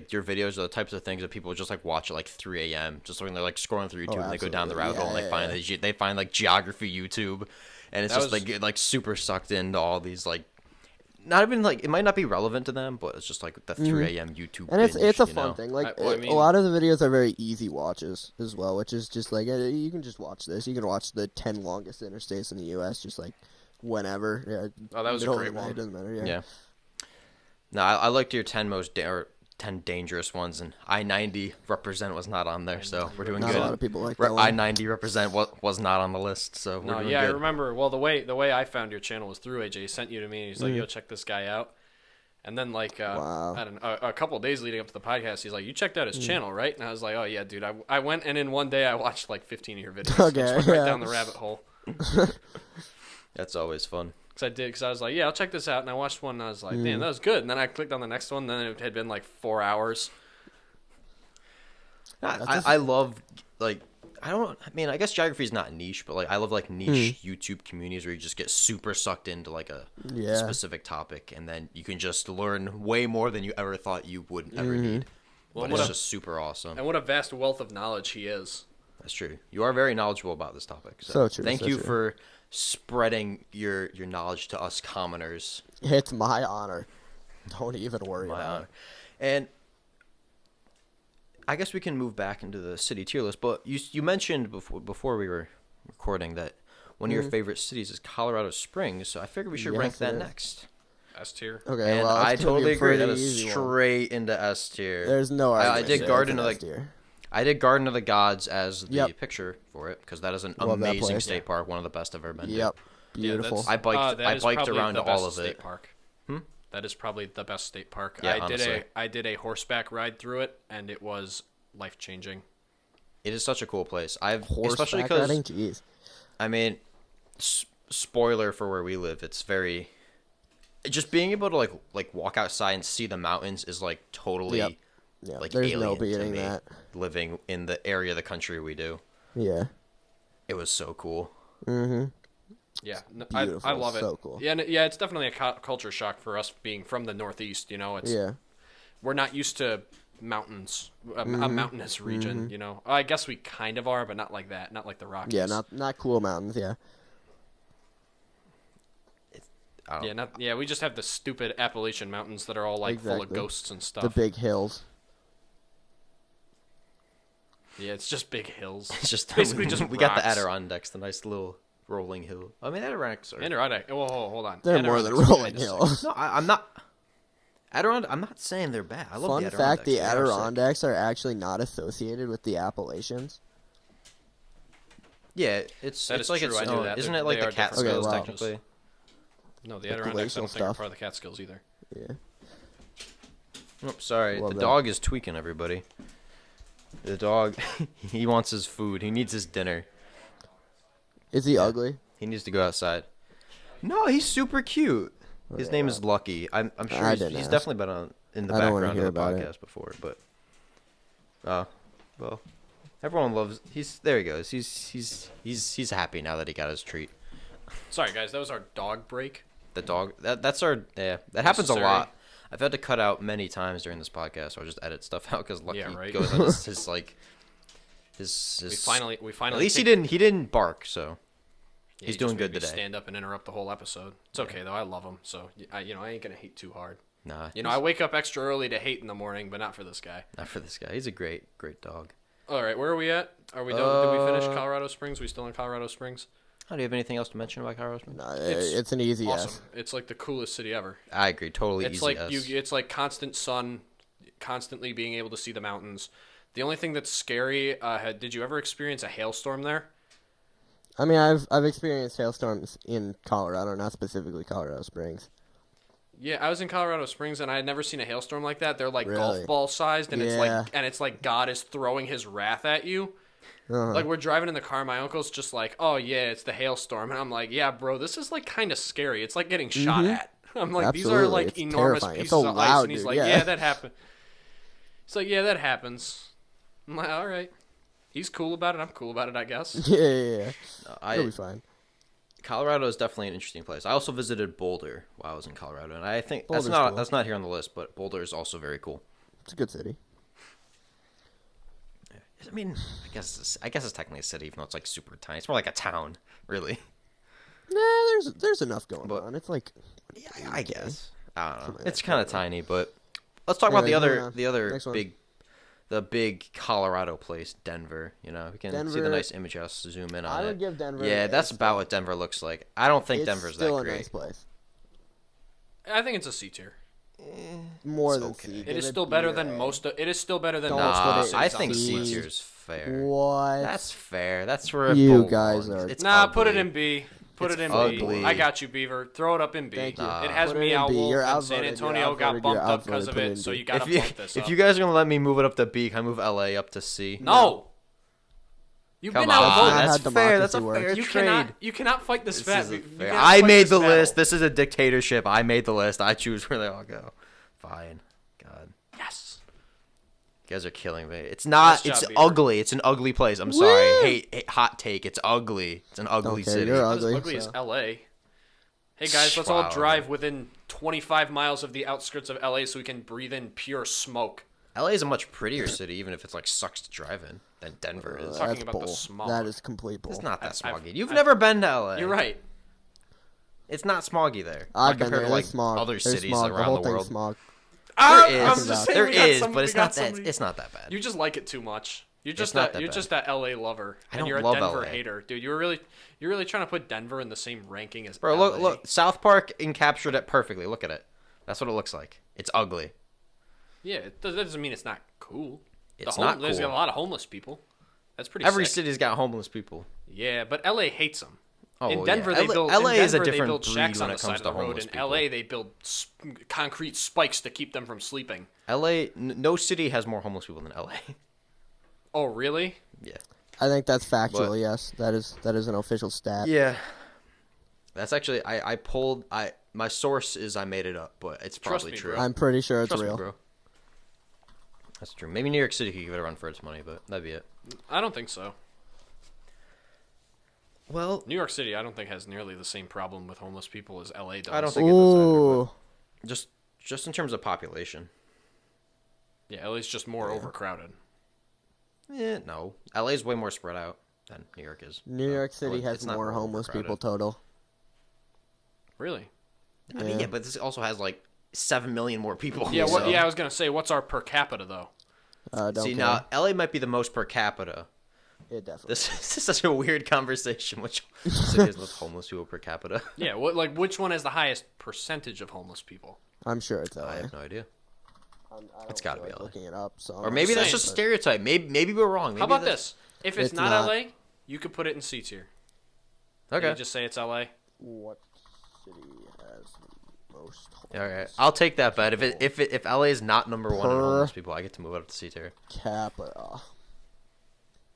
your videos are the types of things that people just like watch at like 3 a.m. just when they're like scrolling through YouTube and they go down the rabbit hole and they find like geography YouTube, and it's they get like super sucked into all these like, not even like, it might not be relevant to them, but it's just like the 3 a.m. YouTube and binge, it's a fun thing. Like a lot of the videos are very easy watches as well, which is just like you can just watch this. You can watch the 10 longest interstates in the U.S. just like whenever. Yeah. Oh, that was a great one. It doesn't matter. Yeah. No, I liked your 10 dangerous ones, and I-90 represent was not on there, so we're doing good. Not a lot of people like that one. I-90 represent was not on the list, so we're doing good. I remember. Well, the way I found your channel was through AJ. He sent you to me, and he's like, "Yo, check this guy out." And then like I don't know, a couple of days leading up to the podcast, he's like, "You checked out his channel, right?" And I was like, "Oh yeah, dude. I went, and in one day I watched like 15 of your videos. Okay, I just went right down the rabbit hole." That's always fun. Because I was like, yeah, I'll check this out. And I watched one, and I was like, damn, that was good. And then I clicked on the next one, and then it had been like 4 hours. I love, like, I guess geography is not niche, but like I love like niche YouTube communities where you just get super sucked into like a specific topic, and then you can just learn way more than you ever thought you would ever need. Well, but it's just super awesome. And what a vast wealth of knowledge he is. That's true. You are very knowledgeable about this topic. So true. Thank you for spreading your knowledge to us commoners. It's my honor. Don't even worry about it. And I guess we can move back into the city tier list, but you mentioned before we were recording that one of your favorite cities is Colorado Springs, so I figured we should rank that next. S tier. Okay, and well, I totally agree. That is straight into S tier. There's no argument. I did Garden of the Gods as the picture for it, because that is an amazing state park, one of the best I've ever been to. Beautiful. I biked around to all of it. Park. That is probably the best state park. Yeah, I did a horseback ride through it, and it was life changing. It is such a cool place. Horseback riding? Jeez. I mean, spoiler for where we live, it's very, just being able to like walk outside and see the mountains is like totally like there's alien no to beating me, that. living in the area of the country we do. Yeah. It was so cool. Mm-hmm. Yeah, Beautiful. I love it. So cool. Yeah, it's definitely a culture shock for us being from the Northeast. It's we're not used to mountains, a mountainous region. You know, I guess we kind of are, but not like that. Not like the Rockies. Yeah, not cool mountains. Yeah. Yeah, we just have the stupid Appalachian Mountains that are all like full of ghosts and stuff. The big hills. Yeah, it's just big hills. It's just basically just we got the rocks. Adirondacks, the nice little rolling hill. I mean, Adirondacks are. Adirondack. Whoa, hold on. They're more than Adirondacks are rolling kinda sick. hills. No, I'm not. I'm not saying they're bad. I love Fun the Adirondacks. fact: the They are sick. Adirondacks are actually not associated with the Appalachians. Yeah, it's That is like true, its I knew own. that. Isn't They it like are the different. Catskills Okay, wow. technically? No, the The Adirondacks I glacial don't think are stuff. part of the Catskills either. Yeah. Oh, sorry. Love The that. dog is tweaking everybody. The dog, he wants his food. He needs his dinner. Is he ugly? He needs to go outside. No, he's super cute. His name is Lucky. I'm sure I he's didn't he's ask. definitely been in the I don't wanna background hear of the about it. podcast before, but well, everyone loves. There he goes. He's happy now that he got his treat. Sorry, guys, that was our dog break. The dog. That's our. Yeah, that happens a Necessary. lot. I've had to cut out many times during this podcast, so I'll just edit stuff out because Lucky Yeah, right. goes on his like his. We finally. At least he didn't bark, so Yeah, he's he doing just made good me today. Stand up and interrupt the whole episode. It's okay though. I love him, so I ain't gonna hate too hard. Nah, I wake up extra early to hate in the morning, but not for this guy. not for this guy. He's a great dog. All right, where are we at? Are we done? Did we finish Colorado Springs? We still in Colorado Springs? Oh, do you have anything else to mention about Colorado Springs? No, it's an easy Awesome. yes. It's like the coolest city ever. I agree. Totally It's easy. like yes. it's like constant sun, constantly being able to see the mountains. The only thing that's scary. Did you ever experience a hailstorm there? I mean, I've experienced hailstorms in Colorado, not specifically Colorado Springs. Yeah, I was in Colorado Springs and I had never seen a hailstorm like that. They're like Really? golf ball sized, and Yeah. it's like God is throwing His wrath at you. Uh-huh. Like we're driving in the car, my uncle's just like, "Oh yeah, it's the hailstorm," and I'm like, "Yeah, bro, this is like kind of scary. It's like getting shot at." I'm like, "These are Absolutely. like It's enormous terrifying. It's pieces so of ice," loud, and he's dude. like, Yeah. "Yeah, that happened." He's like, "Yeah, that happens." I'm like, "All right." He's cool about it. I'm cool about it, I guess. Yeah. It'll I be fine. Colorado is definitely an interesting place. I also visited Boulder while I was in Colorado, and I think Boulder's that's cool. not here on the list, but Boulder is also very cool. It's a good city. I mean, I guess it's technically a city, even though it's like super tiny. It's more like a town, really. Nah, there's enough going But- on. It's like Yeah, I guess. I don't know. Something like It's that, kind of probably. tiny, but let's talk about Anyways, moving on. the other Next one. big Colorado place, Denver. You know, we can see the Denver- nice image. I'll zoom in on I it. would give Denver. Yeah, that's about what Denver looks like. I don't think it's Denver's still that a great. nice place. I think it's a C tier. More It's than okay. C. It Give is still better B, than A. most. It is still better than Don't most of the put Nah, it cities I on think this C list. tier's fair. What? That's fair. That's where it You belongs. guys are- It's Nah, ugly. put it in B. Put It's it in ugly. B. I got you, Beaver. Throw it up in B. Thank you. It has Put it in Meow B. Wolf, You're and San outvoted. Antonio You're got outvoted. bumped You're up because outvoted. of Put it it, in so B. you gotta If you bump this if up. you guys are gonna let me move it up to B, can I move LA up to C? No! You've Come been on, outvoted. That's that's how fair. That's a democracy fair You trade. cannot fight this This fat. isn't You fair. cannot I fight made this the battle. list. This is a dictatorship. I made the list. I choose where they all go. Fine. God, Yes. you guys are killing me. It's not. Nice job, It's Beaver. ugly. It's an ugly place. I'm sorry. Hate. Hot take. It's ugly. It's an ugly care. city. You're Not as ugly. ugly as so. LA. Hey guys, let's all Wow. drive within 25 miles of the outskirts of LA so we can breathe in pure smoke. LA is a much prettier city, even if it's like sucks to drive in, than Denver is. Talking That's about the bull. smog. That is complete bull. It's not that I've- smoggy. You've never been to LA. You're right. It's not smoggy there. I've Not been there. compared to like There's smog. other There's cities smog. The around whole the thing's world. smog. I'm There just is. saying There we got is, some- but we it's got not that. somebody- It's not that bad. You just like it too much. You're just not that. that You're bad. just that LA lover, I and don't you're a love Denver LA. hater, dude. You're really trying to put Denver in the same ranking as Bro, LA. look. South Park encaptured it perfectly. Look at it. That's what it looks like. It's ugly. Yeah, that doesn't mean it's not cool. It's not There's cool. a lot of homeless people. That's pretty. Every sick. city's got homeless people. Yeah, but LA hates them. Oh, in yeah. Denver, they build. LA in is a Denver, they different build breed shacks when on it the side comes of to the road. homeless In people. LA, they build concrete spikes to keep them from sleeping. No city has more homeless people than LA. Oh, really? Yeah. I think that's factual. But- Yes, that is an official stat. Yeah. That's actually I pulled my source is I made it up, but it's Trust probably me, true. bro. I'm pretty sure it's Trust real. me, bro. That's true. Maybe New York City could give it a run for its money, but that'd be it. I don't think so. Well, New York City, I don't think has nearly the same problem with homeless people as LA does. I don't think it does either, Ooh, but just in terms of population. Yeah, LA's just more overcrowded. No. LA's way more spread out than New York is. New York City It's has not more homeless overcrowded. people total. Really? I mean, yeah, but this also has like 7 million more people. Yeah. so. Yeah, I was gonna say, what's our per capita though? Don't See, care. now LA might be the most per capita. It definitely. This is such a weird conversation. Which city is with homeless people per capita? Yeah. Which one has the highest percentage of homeless people? I'm sure it's LA. I have no idea. I don't It's gotta feel be like LA. looking it up. So Or maybe that's just stereotype. Maybe we're wrong. Maybe How about that's- this? If it's It's not, not. LA, you could put it in C tier. Okay. You just say it's LA. What city has the most All right. homeless I'll take that bet. If LA is not number one in Per- homeless people, I get to move up to C tier. capita?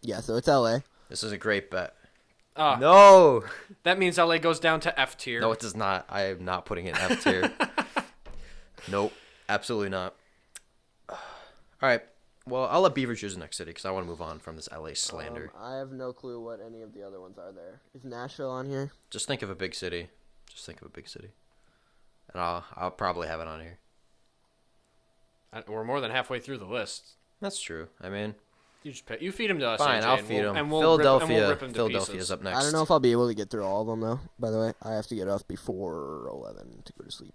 Yeah, so it's LA. This is a great bet. Ah, No. that means LA goes down to F tier. No, it does not. I am not putting it in F tier. Nope. Absolutely not. All right. Well, I'll let Beaver choose the next city because I want to move on from this LA slander. I have no clue what any of the other ones are there. Is Nashville on here? Just think of a big city. And I'll probably have it on here. We're more than halfway through the list. That's true. I mean, You feed him to us. fine, AJ, I'll and feed him. And we'll Philadelphia. rip him to Philadelphia's pieces. up next. I don't know if I'll be able to get through all of them though. By the way, I have to get off before 11 to go to sleep.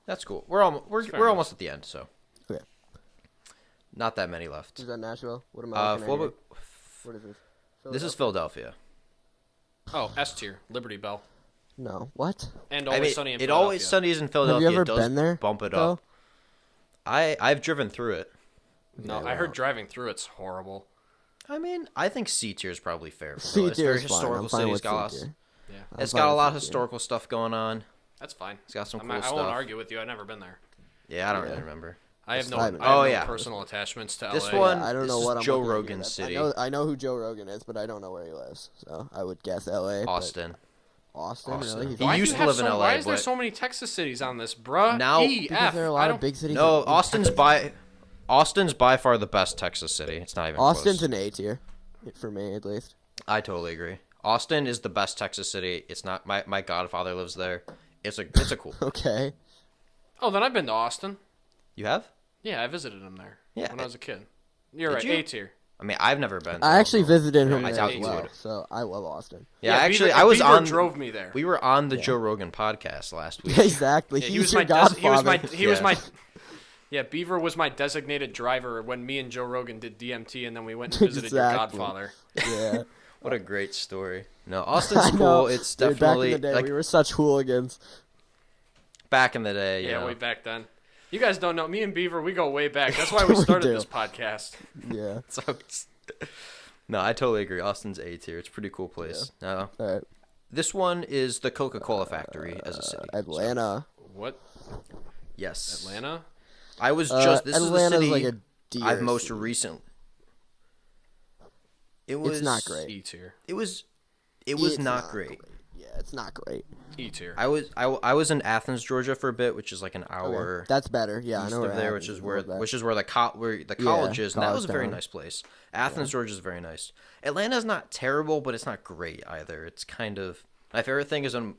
That's cool. We're almost at the end, so Okay. not that many left. Is that Nashville? What am I looking at? Here? What is this? This is Philadelphia. Oh, S tier. Liberty Bell. No. What? And I Always mean, Sunny in it Philadelphia. always sunny is in Have Philadelphia. you ever It does been there? bump it though? up. I've driven through it. No, Yeah, I heard well. driving through it's horrible. I mean, I think C tier is probably fair. For C Philly. It's a tier very is fine. historical I'm fine city. with It's got, C tier. Yeah, I'm it's fine got a with lot of C tier. historical stuff going on. that's fine. It's got some cool I stuff. won't argue with you. I've never been there. Yeah, I don't really remember. I have no, I I have haven't- no Oh, yeah. personal attachments to This LA. one- I don't This know is what I'm Joe looking at here. Rogan's That's- city. I know who Joe Rogan is, but I don't know where he lives. So I would guess LA. but- Austin. Austin, Austin. really? He's He Why do used you to have live in so- LA, Why is there but- so many Texas cities on this, bruh? Now- Because there are a lot of big cities. No, in Austin's by far the best Texas city. It's not even Austin's close. an A tier, for me at least. I totally agree. Austin is the best Texas city. It's not my godfather lives there. It's a cool. Okay. Oh, then I've been to Austin. You have? Yeah, I visited him there. Yeah. When I was a kid. You're Did right. you? A tier. I mean, I've never been. I actually visited him I there doubt as you well, would. so I love Austin. Yeah, actually, Beaver, I was Beaver on. drove me there. We were on the Joe Rogan podcast last week. Exactly. Yeah, He's your godfather. he was Yeah. my Yeah, Beaver was my designated driver when me and Joe Rogan did DMT, and then we went and visited your Exactly. godfather. Yeah. What a great story. No, Austin's I cool. know. It's Dude, definitely back in the day, like we were such hooligans. back in the day. Yeah, You way know. back then. You guys don't know. Me and Beaver, we go way back. That's why we We started do. this podcast. Yeah. So no, I totally agree. Austin's A tier. It's a pretty cool place. No, All right. this one is the Coca-Cola factory as a city. Atlanta. What? Yes, Atlanta? I was just. This Atlanta's is the city like a D I've or most C. recent. It was. It's not great. E tier. It was It's not great. Yeah, it's not great. E tier. I was in Athens, Georgia for a bit, which is like an hour Okay. That's better. Yeah, I east know where of there, that which is. is I where love that. where the college is, and that college was a very town. nice place. Athens, Georgia is very nice. Atlanta's not terrible, but it's not great either. It's kind of my favorite thing is when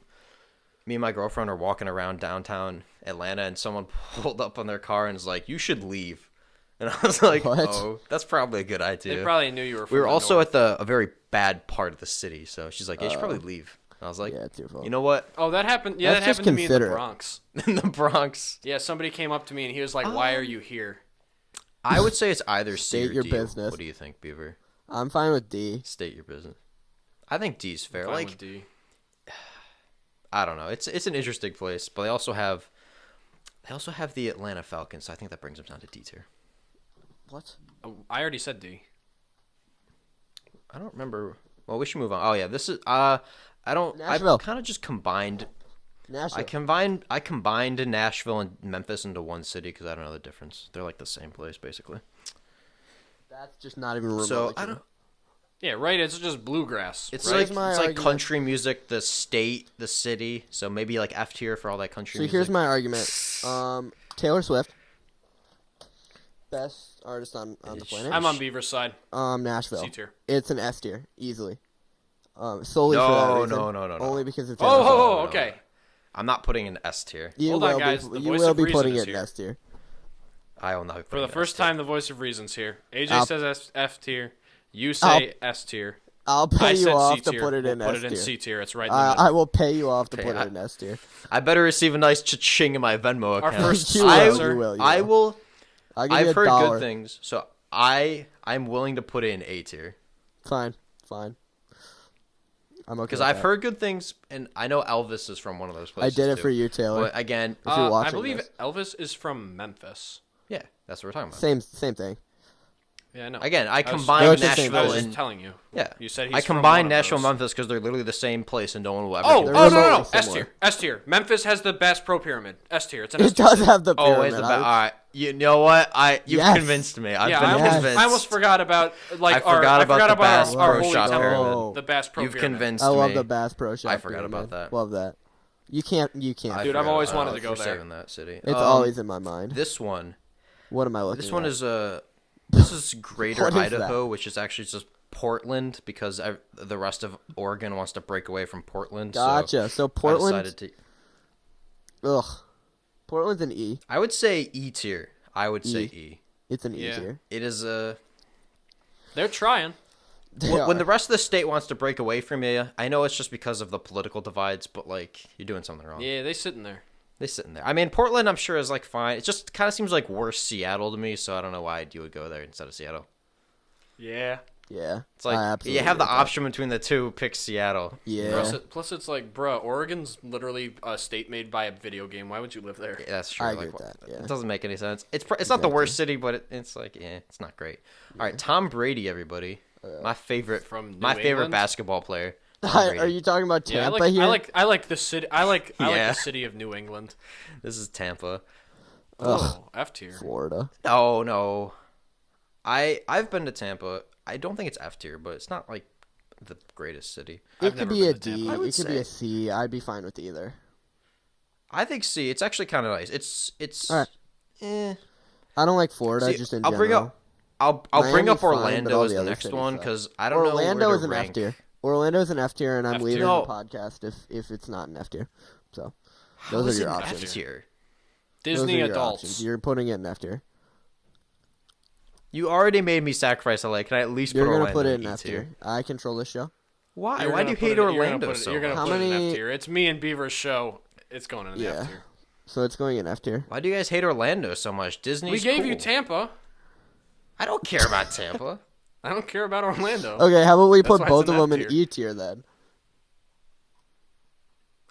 me and my girlfriend are walking around downtown Atlanta, and someone pulled up on their car and is like, "You should leave," and I was like, What? "Oh, that's probably a good idea." They probably knew you were from We were the also north. at a very bad part of the city, so she's like, "Yeah, you should probably leave." And I was like, Yeah, it's your fault. "You know what? Oh, that happened. Yeah, That's that just happened to me in the considerate. Bronx. In the Bronx, Yeah, somebody came up to me and he was like, "Why are you here?" I would say it's either C State or your D. business. What do you think, Beaver? I'm fine with D. State your business. I think D's fair. Fine Like with D. I don't know. It's an interesting place, but they also have the Atlanta Falcons. So I think that brings them down to D tier. What? Oh, I already said D. I don't remember. Well, we should move on. Oh yeah, this is I don't. Nashville. I kind of just combined. Nashville. I combined Nashville and Memphis into one city because I don't know the difference. They're like the same place basically. That's just not even remotely So I true. don't. Yeah, right. It's just bluegrass. It's right? like Here's my it's like argument. country music, the state, the city. So maybe like F tier for all that country So music. here's my argument. Taylor Swift, best artist on the planet. I'm on Beaver's side. Nashville. C tier. It's an S tier, easily. Solely for that No, reason. no. Only because it's. Oh, no. okay. I'm not putting an S tier. You Hold will on, guys. Be, The you voice will of be reason putting is it in here. S tier. I will not be For putting the it in first S tier. time, the voice of reason's here. AJ I'll- says F tier. You say S tier. I'll pay I you said off C to tier. put it We'll in put S it in tier. C tier. It's right in the middle. I will pay you off to Okay, put it in S tier. I better receive a nice cha-ching in my Venmo Our account. first You will, sponsor. you will, you I will. will. I'll give you I've a heard dollar. good things, so I'm willing to put it in A tier Fine. I'm okay. because with I've that. heard good things, and I know Elvis is from one of those I places. did it too. for you, Taylor. But again, If you're watching I believe this. Elvis is from Memphis. yeah, that's what we're talking about. Same thing. Yeah, I know. Again, I was- combine They're the same Nashville I was thing. just and telling you. yeah. You said he's I from combine one of Nashville and those. Memphis because they're literally the same place, and no one will ever. Oh, get They're no. remotely S similar. tier. S tier. Memphis has the Bass Pro Pyramid. S tier. It's an S It tier. does have the pyramid. Oh, it's about all right. You know what? You've Yes. convinced me. I've Yeah, been I convinced. almost forgot about I forgot about the Bass our Pro holy Shop temple, pyramid. the Bass Pro You've Pyramid. convinced I me. love the Bass Pro Shop. I forgot about pyramid. that. Love that. You can't. I Dude, I've forgot always about wanted that. to go We're there. saving that city. It's always in my mind. This one. What am I looking at? This one is This is Greater What is Idaho, that? which is actually just Portland because the rest of Oregon wants to break away from Portland. Gotcha. So I Portland. decided to. Ugh. Portland's an E. I would say E tier. I would say E. It's an E Yeah. tier. It is a. They're trying. They When are. the rest of the state wants to break away from you, I know it's just because of the political divides, but like you're doing something wrong. Yeah, they sitting there. They're sitting there. I mean, Portland, I'm sure is like fine. It just kind of seems like worse Seattle to me, so I don't know why you would go there instead of Seattle. Yeah. Yeah. It's like I you absolutely have the get that. option between the two. Pick Seattle. Yeah. Plus, it's like, bruh, Oregon's literally a state made by a video game. Why would you live there? Yeah, that's true. I like, agree with that, yeah. It doesn't make any sense. It's not the worst city, but it's like it's not great. All right, Tom Brady, everybody, my favorite From New my favorite England? basketball player. Tom Hi, Brady. are you talking about Yeah, Tampa here? I like the city. I like Yeah. the city of New England. This is Tampa. Oh, F tier. Florida. Oh no, I've been to Tampa. I don't think it's F tier, but it's not like the greatest city. It I've could never be a been to D. Tampa. I would It could be a say. C. I'd be fine with either. I think C. It's actually kind of nice. It's All right. eh. I don't like Florida See, just in I'll general. bring up I'll bring up Miami's fine, but Orlando all as the the other next cities one suck. because I don't Orlando know where is to an rank. F tier. Orlando's an F tier, and I'm F leaving tier? the No. podcast if it's not an F tier. So How those is are your it an options. F tier? Disney Those are your adults. options. You're putting it in F tier. You already made me sacrifice LA. Can I at least You're put gonna Orlando put it in in E F tier? tier. I control this show. Why? You're Why do you gonna put hate it- you're gonna Orlando put it- so You're gonna much? How put it in many- F tier. It's me and Beaver's show. It's going in the Yeah. F tier. So it's going in F tier. Why do you guys hate Orlando so much? Disney's We gave you cool. Tampa. I don't care about Tampa. I don't care about Orlando. Okay, how about we That's put why it's both an of them F in tier. E tier then?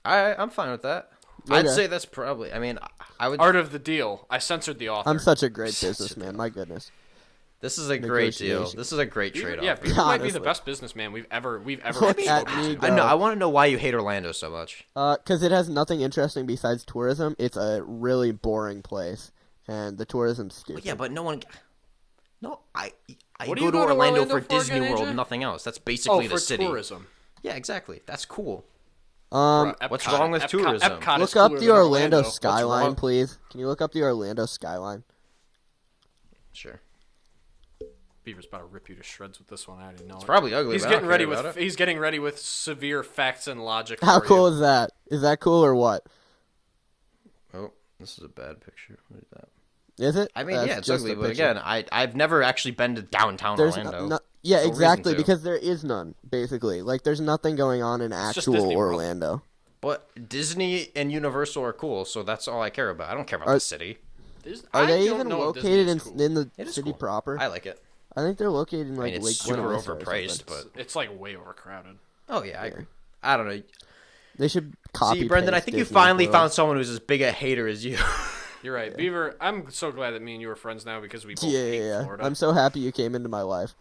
I'm fine with that. I'd Okay. say that's probably. I mean, I would. Art of the deal. I censored the author. I'm such a great businessman. My goodness. This is a great deal. Negotiation. This is a great Beaver, trade-off. yeah, Beaver might be the Honestly. best businessman we've ever Look spoken at to. me I know. go. I want to know why you hate Orlando so much. Because it has nothing interesting besides tourism. It's a really boring place, and the tourism's stupid. Yeah, but no one. No, I What do go you to go to Orlando Orlando for for Disney again, World, AJ? nothing else. That's Oh, basically for the city. tourism. Yeah, exactly. That's cool. Bruh, what's Epcot- wrong with tourism? Epcot is Look up cooler the than Orlando What's skyline, wrong? please. Can you look up the Orlando skyline? Sure. Beaver's about to rip you to shreds with this one. I already know It's it. probably ugly. He's but I don't getting ready care about with it. he's getting ready with severe facts and logic. How for cool you. is that? Is that cool or what? Oh, this is a bad picture. What is that? Is it? I mean, That's yeah, it's just ugly, a but picture. again, I've never actually been to downtown There's Orlando. yeah, No reason exactly, to. because there is none, basically. Like, there's nothing going on in just actual Disney World. Orlando. But Disney and Universal are cool, so that's all I care about. I don't care about Are- the city. Are I they don't even know if Disney located is cool. in the It is city cool. proper? I like it. I think they're located in, like, it's Lake super Buena Vista or overpriced, something. but It's like way overcrowded. oh yeah, I agree. I don't know. They should copy See, Brendan, I paste think you Disney finally World. found someone who's as big a hater as you. You're right, Beaver. I'm so glad that me and you are friends now because we both hate Yeah. Florida. I'm so happy you came into my life.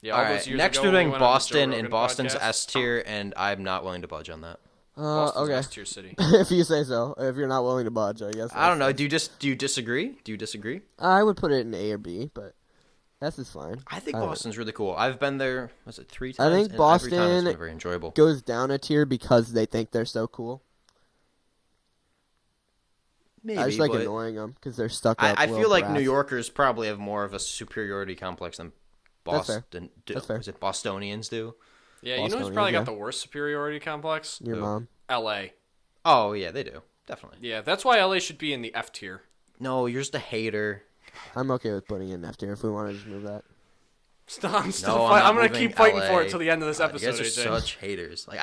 Yeah, all all those right, years next ago we're when we doing went on the Joe Boston, Rogan and Boston's podcast. S tier, and I'm not willing to budge on that. Boston's Okay. S tier city. If you say so. If you're not willing to budge, I guess. I don't know. that's- Do you disagree? Do you disagree? I would put it in A or B, but S is fine. I think I don't- Boston's really cool. I've been there. Was it 3 I times? think and every time it's Boston been very enjoyable. Goes down a tier because they think they're so cool. Maybe, I just like but annoying them because they're stuck up. I little feel like brats. New Yorkers probably have more of a superiority complex than That's fair. Boston. That's fair. Is it Bostonians do? Yeah, you know who's Bostonians, probably yeah. got the worst superiority complex? Your Who? mom. L.A. Oh yeah, they do definitely. Yeah, that's why L.A. should be in the F tier. No, you're just a hater. I'm okay with putting in F tier if we want to just move that. I'm I'm gonna moving keep fighting for LA. it till the end of this episode. You guys are AJ. such haters. Like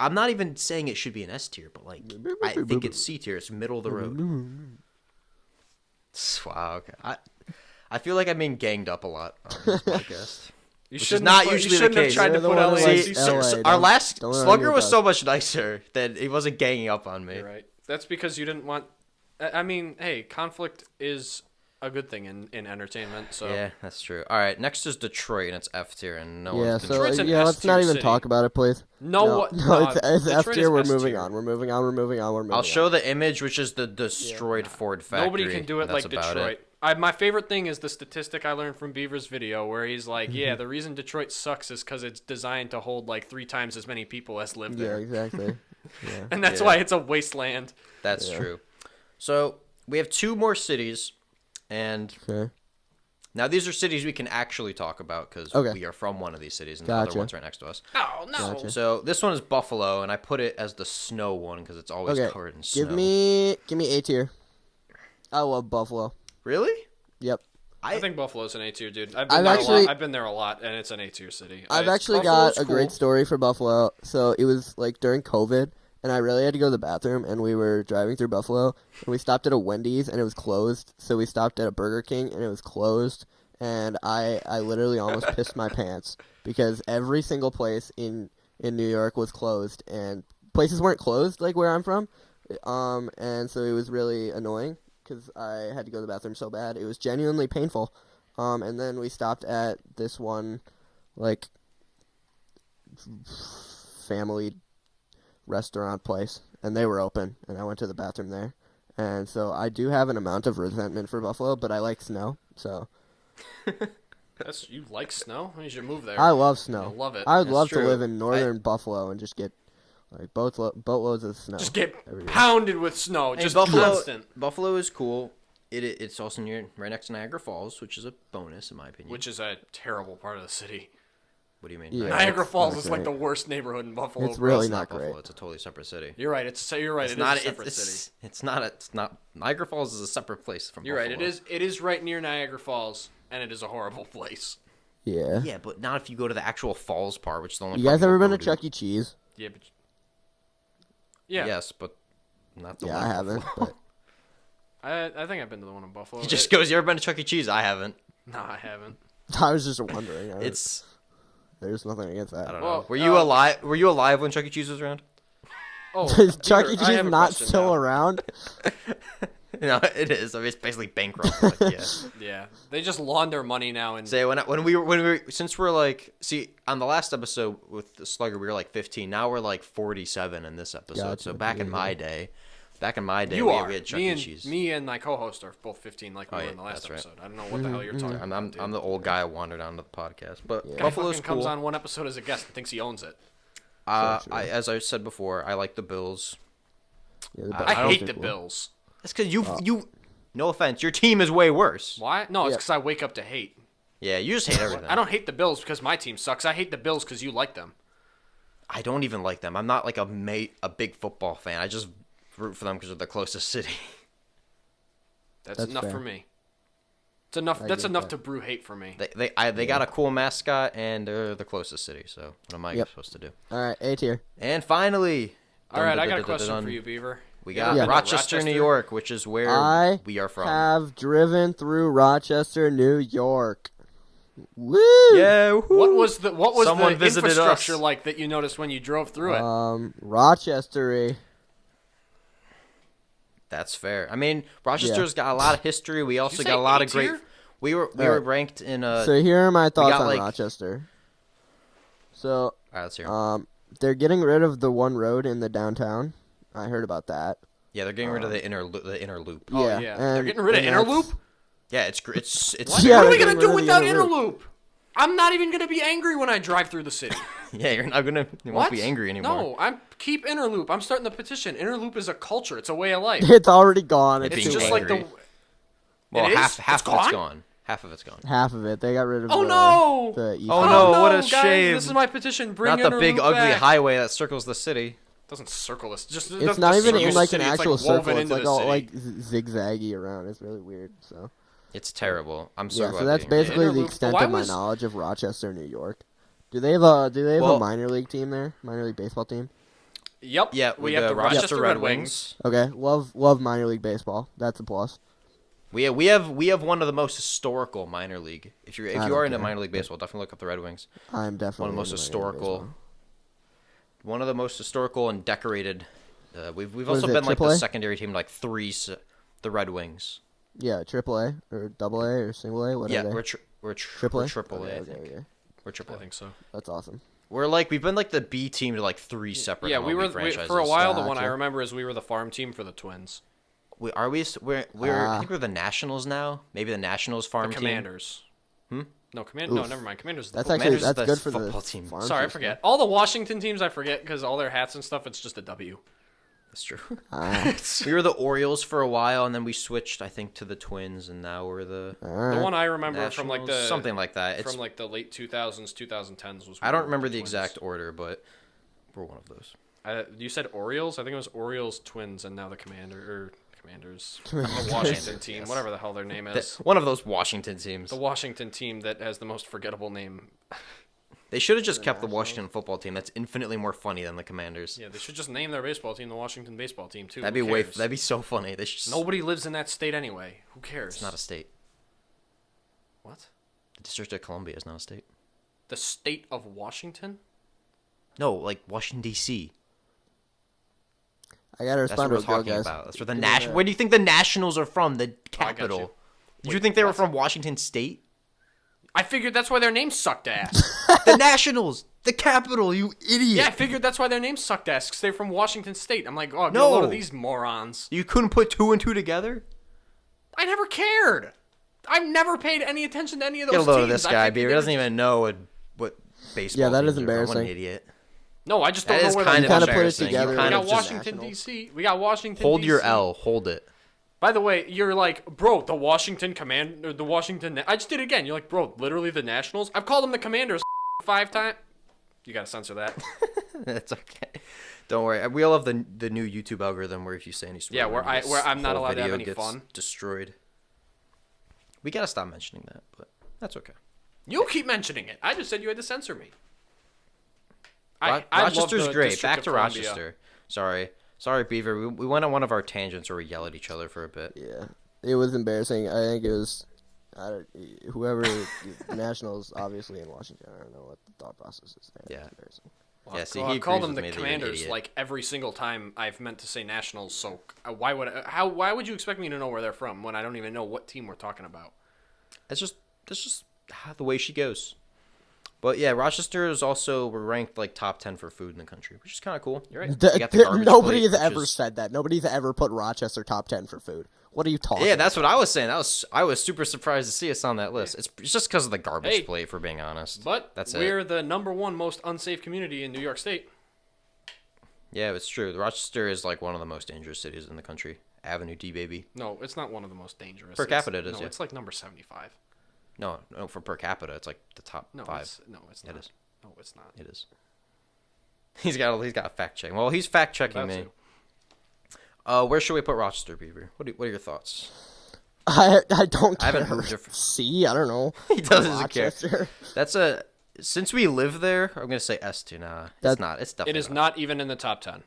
I'm not even saying it should be an S tier, but like I think it's C tier. It's middle of the road. Wow. Okay. I feel like I'm being ganged up a lot on this podcast. You Which is not usually the case. Have tried to You're the put one LA. who likes LA. Our last don't argue Slugger with was us. so much nicer that he wasn't ganging up on me. You're right. That's because you didn't want. I mean, hey, conflict is a good thing in entertainment. So Yeah, that's true. All right, next is Detroit, and it's F tier, and no Yeah, one's so Detroit's an let's not S-tier even city. talk about it, please. no, It's F Detroit tier. is We're S moving tier. on. We're moving on. I'll show the image, which is the destroyed Ford factory. Nobody can do it and like that's about Detroit. it. My favorite thing is the statistic I learned from Beaver's video, where he's like, Mm-hmm. "Yeah, the reason Detroit sucks is because it's designed to hold like 3 times as many people as live Yeah, there, exactly. Yeah. and that's Yeah. why it's a wasteland." That's Yeah. true. So we have 2 more cities, and Okay. now these are cities we can actually talk about because Okay. we are from one of these cities, and the Gotcha. other one's right next to us. Oh no! Gotcha. So this one is Buffalo, and I put it as the snow one because it's always Okay. covered in snow. Give me A tier. I love Buffalo. Really? Yep. I think Buffalo's an A tier, dude. I've I've been there a lot, and it's an A tier city. I've It's- actually Buffalo's got a great cool. story for Buffalo. So it was like during COVID, and I really had to go to the bathroom, and we were driving through Buffalo, and we stopped at a Wendy's, and it was closed. So we stopped at a Burger King, and it was closed, and I literally almost pissed my pants because every single place in New York was closed, and places weren't closed like where I'm from, and so it was really annoying because I had to go to the bathroom so bad. It was genuinely painful. And then we stopped at this one, like, family restaurant place, and they were open, and I went to the bathroom there. And so I do have an amount of resentment for Buffalo, but I like snow, so You like snow? You should move there. I love snow. I love it. I would That's love true. to live in northern Buffalo and just get like boatloads of snow. Just get every year. pounded with snow, Hey, just Buffalo, constant. Buffalo is cool. It's also right next to Niagara Falls, which is a bonus in my opinion. Which is a terrible part of the city. What do you mean? Yeah. Niagara it's Falls not is like the great. worst neighborhood in Buffalo. It's bro. really It's not Buffalo. great. It's a totally separate city. You're right. You're right. It's It not. is a separate city. It's not. It's not. Niagara Falls is a separate place from. You're Buffalo. right. It is right near Niagara Falls, and it is a horrible place. Yeah. Yeah, but not if you go to the actual falls part, which is the only. You part guys ever people been go to Chuck E. Cheese? Yeah, but yeah, Yes, but not the Yeah, one. I in haven't. Buffalo. But I think I've been to the one in Buffalo. He just goes. You ever been to Chuck E. Cheese? I haven't. No, I haven't. I was just wondering. It's. There's nothing against that. I don't Well, know. Were you alive? Were you alive when Chuck E. Cheese was around? Oh, Is Chuck E. Beaver, I Cheese have a not question still now. around? No, it is. I mean, it's basically bankrupt. Like, yeah. Yeah, they just launder money now, and Say when we were since we're like on the last episode with the Slugger we were like 15. Now we're like 47 in this episode. Gotcha. So back in my day, you we, are. we had Chuck me E. and Cheese. me and my co-host are both 15, like we Oh, were yeah, in the last that's right. episode. I don't know what the hell you're talking about. I'm the old guy who wandered onto the podcast, but Yeah. Guy Buffalo's fucking cool. comes on one episode as a guest and thinks he owns it. So true. As I said before, I like the Bills. Yeah, the I Bills I are hate the cool. Bills. That's because you. No offense, your team is way worse. Why? No, it's Yeah. because I wake up to hate. Yeah, you just hate everything. I don't hate the Bills because my team sucks. I hate the Bills because you like them. I don't even like them. I'm not like a big football fan. I just root for them because they're the closest city. That's That's enough fair. for me. It's enough. That's get enough that. to brew hate for me. They got a cool mascot and they're the closest city. So what am I Yep. supposed to do? All right, A tier. And finally, All right, I got a dun, dun, dun, question dun, for you, Beaver. We You got ever been to Rochester, New York, which is where I we are from. have driven through Rochester, New York. Woo! Yeah. What was the Someone visited infrastructure us. like that you noticed when you drove through it? Rochester. That's fair. I mean, Rochester's got a lot of history. We also say got a lot A of great. tier? We were Alright. ranked in So here are my thoughts got, on like- Rochester. So, All right, let's hear 'em. they're getting rid of the one road in the downtown. I heard about that. Yeah, they're getting rid of the inner loop. Oh, yeah, yeah. and- They're getting rid of and that's- Interloop? Yeah, it's Yeah, What are we they're going to getting do rid of the without Interloop. Interloop? I'm not even going to be angry when I drive through the city. Yeah, you won't be angry anymore. No, keep Interloop. I'm starting the petition. Interloop is a culture. It's a way of life. It's already gone. It's It's being just like angry. the... Well, It is? half It's of it's gone? gone. Half of it's gone. half of it. They got rid of Oh, the, no! the east Oh, side. no, what a guys, shame. This is my petition. Bring Not the big Interloop ugly back. highway that circles the city. doesn't circle this. Just It's not even in like an city. actual it's like circle. It's into like the all city. like zigzaggy around. It's really weird. So It's terrible. I'm so yeah, glad so that's they didn't- basically the Interlude- extent why of my was- knowledge of Rochester, New York. Do they have a Well- minor league team there? Minor league baseball team? Yep. Yeah, we with have the the Rochester Red Wings. Okay, love minor league baseball. That's a plus. We have one of the most historical minor league. If you I are don't into care. minor league baseball, definitely look up the Red Wings. I'm definitely One of the most into minor league historical. baseball. One of the most historical and decorated. We've What also is it, been like the AAA? secondary team, like the Red Wings. Yeah, AAA or AA or single A. What Yeah, are they? we're AAA. triple A. Okay, I okay, think okay. we're triple I A. think so. That's awesome. We've been like the B team to like 3 separate. Yeah, MLB franchises. for a while. The one I Gotcha. remember is we were the farm team for the Twins. We're I think we're the Nationals now. Maybe the Nationals farm The team. Commanders. Hmm? No, Oof. No, never mind. Commanders. Is the That's football actually Commanders is that's the good for football the team. farm Sorry, I system. forget. All the Washington teams I forget because all their hats and stuff, it's just a W. That's true. Ah, We were the Orioles for a while, and then we switched, I think, to the Twins, and now we're the all The right. one I remember from like Nationals, the something like that. It's from like the late 2000s, 2010s was. I don't remember the Twins. exact order, but we're one of those. You said Orioles? I think it was Orioles, Twins, and now the Commanders. Commanders. The Washington team, Yes. whatever the hell their name is. One of those Washington teams. The Washington team that has the most forgettable name. They should have just kept the Washington football team. That's infinitely more funny than the Commanders. Yeah, they should just name their baseball team the Washington baseball team too. That'd Who be cares? that'd be so funny. They should just, Nobody lives in that state anyway. Who cares? It's not a state. What? The District of Columbia is not a state. The state of Washington? No, like Washington D.C. I gotta That's what respond to we're a girl, talking guys. about. That's where the Give me national. that. Where do you think the Nationals are from? The I got capital. you. Did you Wait, think they were what? from Washington State? I figured that's why their name sucked ass. The Nationals, the capital. You idiot. Yeah, I figured that's why their name sucked ass because they're from Washington State. I'm like, oh, get a No. load of these morons. You couldn't put 2 and 2 together. I never cared. I've never paid any attention to any of those Get a load of teams. this I guy, figured Beaver. they Doesn't were even know what baseball. Yeah, that teams is are from. What an embarrassing. idiot. No, I just That don't know is where kind they're of kinda put it embarrassing. together. You We kind got of just Washington nationals. D.C. We got Washington. hold your DC. L. Hold it. By the way, you're like, bro, the Washington Command, or the Washington. I just did it again. You're like, bro, literally the Nationals. I've called them the Commanders 5 times. You gotta censor that. That's okay. Don't worry. We all have the new YouTube algorithm where if you say any swear Yeah, word, where I'm not whole allowed to have video any gets fun. destroyed. We gotta stop mentioning that, but that's okay. You keep mentioning it. I just said you had to censor me. Rochester's love the great. District Back of to Columbia. Rochester. Sorry, Beaver. We went on one of our tangents where we yell at each other for a bit. Yeah, it was embarrassing. I think it was whoever Nationals, obviously in Washington. I don't know what the thought process is there. Yeah. It's embarrassing. Yeah, see, Well, he I called agrees them with the me that you're an Commanders idiot. like every single time I've meant to say Nationals. So why would you expect me to know where they're from when I don't even know what team we're talking about? That's just the way she goes. But yeah, Rochester is also we're ranked like top 10 for food in the country, which is kind of cool. You're right. We got the garbage Nobody plate, has which ever is- said that. Nobody's ever put Rochester top 10 for food. What are you talking? Yeah, that's what I was saying. I was super surprised to see us on that list. It's just because of the garbage Hey, plate, for being honest. But that's we're it. the #1 most unsafe community in New York State. Yeah, it's true. Rochester is like one of the most dangerous cities in the country. Avenue D, baby. No, it's not one of the most dangerous. Per capita, it is, No, yeah. it's like number 75. No, for per capita, it's like the top No, 5. it's not. It is. No, it's not. It is. He's got a fact check. Well, he's fact checking About me. to. Where should we put Rochester, Beaver? What are your thoughts? I don't I haven't care. heard different- C, I don't know. He doesn't care. Rochester. That's since we live there, I'm gonna say S2. Nah, it's That- not. It's It definitely is not even in the top 10.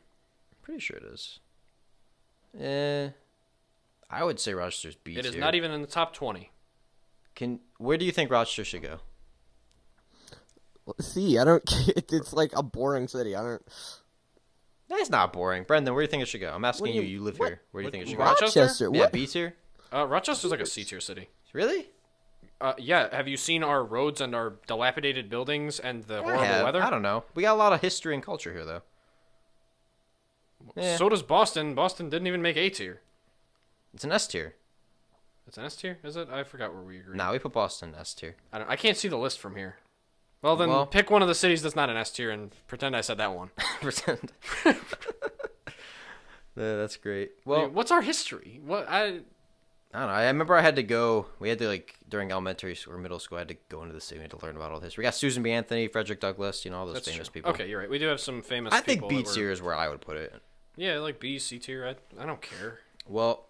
Pretty sure it is. I would say Rochester's B It is tier. not even in the top 20. Where do you think Rochester should go? C, I don't. It's like a boring city. I don't. That's not boring. Brendan, where do you think it should go? I'm asking What do you. you- You live what? here. Where do you think it should Rochester? Rochester. go? Yeah, What? B tier. Rochester's like a C tier city. Really? Yeah, have you seen our roads and our dilapidated buildings and the horrible weather? I don't know. We got a lot of history and culture here, though. Yeah. So does Boston. Boston didn't even make A tier. It's an S tier. It's an S tier, is it? I forgot where we agreed. Nah, we put Boston in S tier. I can't see the list from here. Well, then Well- pick one of the cities that's not an S tier and pretend I said that one. Pretend. Yeah, that's great. Well, Well, what's our history? I don't know. I remember I had to go. We had to like during elementary school or middle school. I had to go into the city to learn about all this. We got Susan B. Anthony, Frederick Douglass. All those famous people. Okay, you're right. We do have some famous. I think people B tier is where I would put it. Yeah, like B, C tier. I don't care. Well,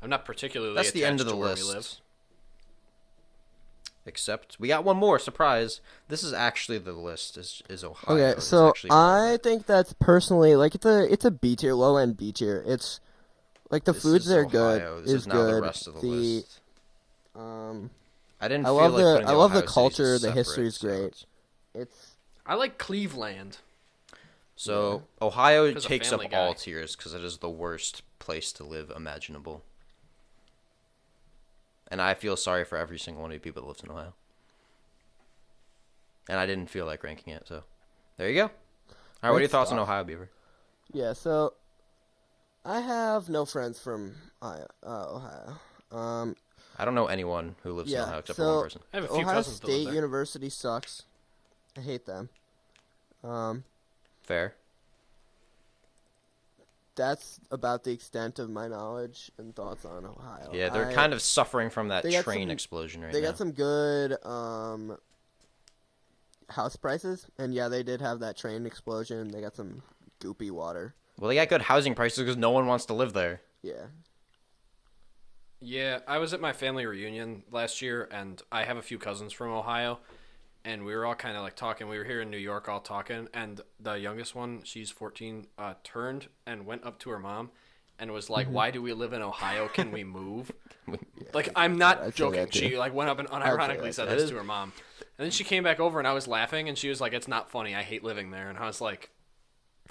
I'm not particularly. That's the end of the list. Except we got one more surprise. This is actually the list. Is Ohio? Okay, so I think that's personally like it's a B tier, low end B tier. It's like the foods there good. This is now good. the rest of the list. I didn't. I feel love like the putting I love the Ohio Cities culture. The separate, history's so great. It's I like Cleveland. So Ohio Because of takes up Family all Guy. tiers because it is the worst place to live imaginable. And I feel sorry for every single one of you people that lives in Ohio. And I didn't feel like ranking it, so there you go. All right, what are your thoughts on Ohio, Beaver? yeah. So I have no friends from Ohio. I don't know anyone who lives in Yeah, Ohio except so- for one person. I have a few Ohio cousins that live State there. University sucks. I hate them. Fair. That's about the extent of my knowledge and thoughts on Ohio. Yeah, they're kind of suffering from that they got train some- explosion right They now. got some good house prices, and yeah, they did have that train explosion. They got some goopy water. Well, they got good housing prices because no one wants to live there. Yeah. Yeah, I was at my family reunion last year, and I have a few cousins from Ohio, and we were all kind of like talking. We were here in New York all talking, and the youngest one, she's 14, turned and went up to her mom and was like, "Why do we live in Ohio? Can we move?" Like, I'm not I'd say joking. that too. She like went up and say unironically that said too. this to her mom. And then she came back over, and I was laughing, and she was like, "It's not funny. I hate living there." And I was like,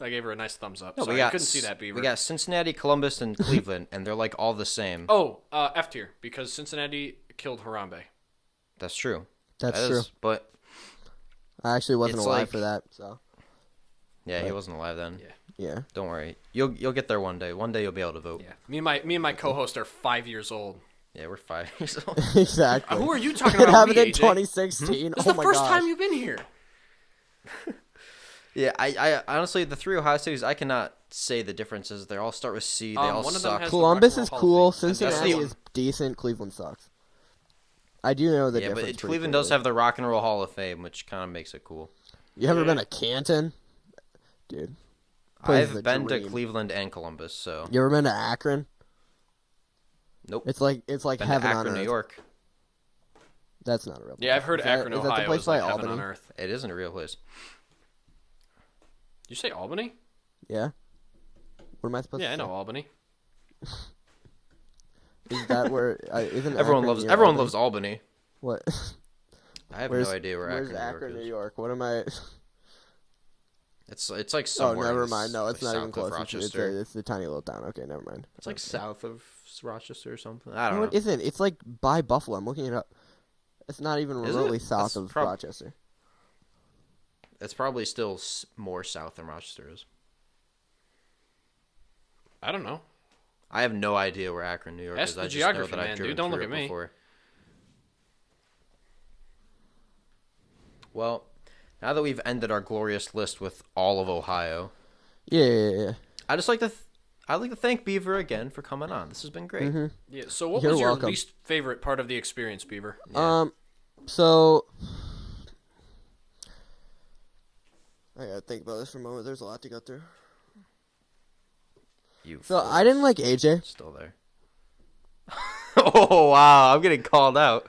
I gave her a nice thumbs up. No, Sorry, I couldn't see that, Beaver. We got Cincinnati, Columbus, and Cleveland, and they're like all the same. Oh, F tier, because Cincinnati killed Harambe. That's true. That's That true. is- but I actually wasn't It's alive like- for that, so yeah, he wasn't alive then. Yeah. yeah. Don't worry. You'll get there one day. One day you'll be able to vote. Yeah, me and my co-host are 5 years old. Yeah, we're 5 years old. Exactly. Who are you talking It about? happened me, in AJ? 2016. This is Oh the my first gosh. time you've been here. Yeah, I honestly, the three Ohio cities, I cannot say the differences. They all start with C. They all one of them suck. has- Columbus the is Rock and Roll cool. Hall of Fame. Cincinnati That's the- is decent. Cleveland sucks. I do know the Yeah, difference. but pretty Cleveland does clearly. have the Rock and Roll Hall of Fame, which kind of makes it cool. You ever Yeah. been to Canton? Dude. Place is a I've been to dream. Cleveland and Columbus, so You ever been to Akron? nope. It's like Been heaven to on Akron, earth. New York. That's not a real place. Yeah, I've heard Is that- Akron, is that the Ohio place is by like heaven Albany? on earth. It isn't a real place. You say Albany? Yeah. What am I supposed Yeah, to I know say? Albany. Is that where? Isn't Everyone Akron loves near everyone Albany? loves Albany. What? I have Where's- no idea where Where's Akron, Akron, New New York York? What am I? is. It's like Oh, somewhere. never in mind. No, it's like, not even south of close. It's Rochester. it's a tiny little town. Okay, never mind. It's like south of Rochester or something. I don't No, know. it isn't. It's like by Buffalo. I'm looking it up. It's not even Is it? remotely south That's of Rochester. It's probably still more south than Rochester is. I don't know. I have no idea where Akron, New York Ask is. the I just geography know that man, I've dude. driven Don't through look it at me. before. Well, now that we've ended our glorious list with all of Ohio, Yeah. I just like to I'd like to thank Beaver again for coming on. This has been great. Mm-hmm. Yeah. So, what You're was your welcome. least favorite part of the experience, Beaver? Yeah. So I gotta think about this for a moment. There's a lot to go through. You So fools. I didn't like AJ. Still there. Oh wow! I'm getting called out.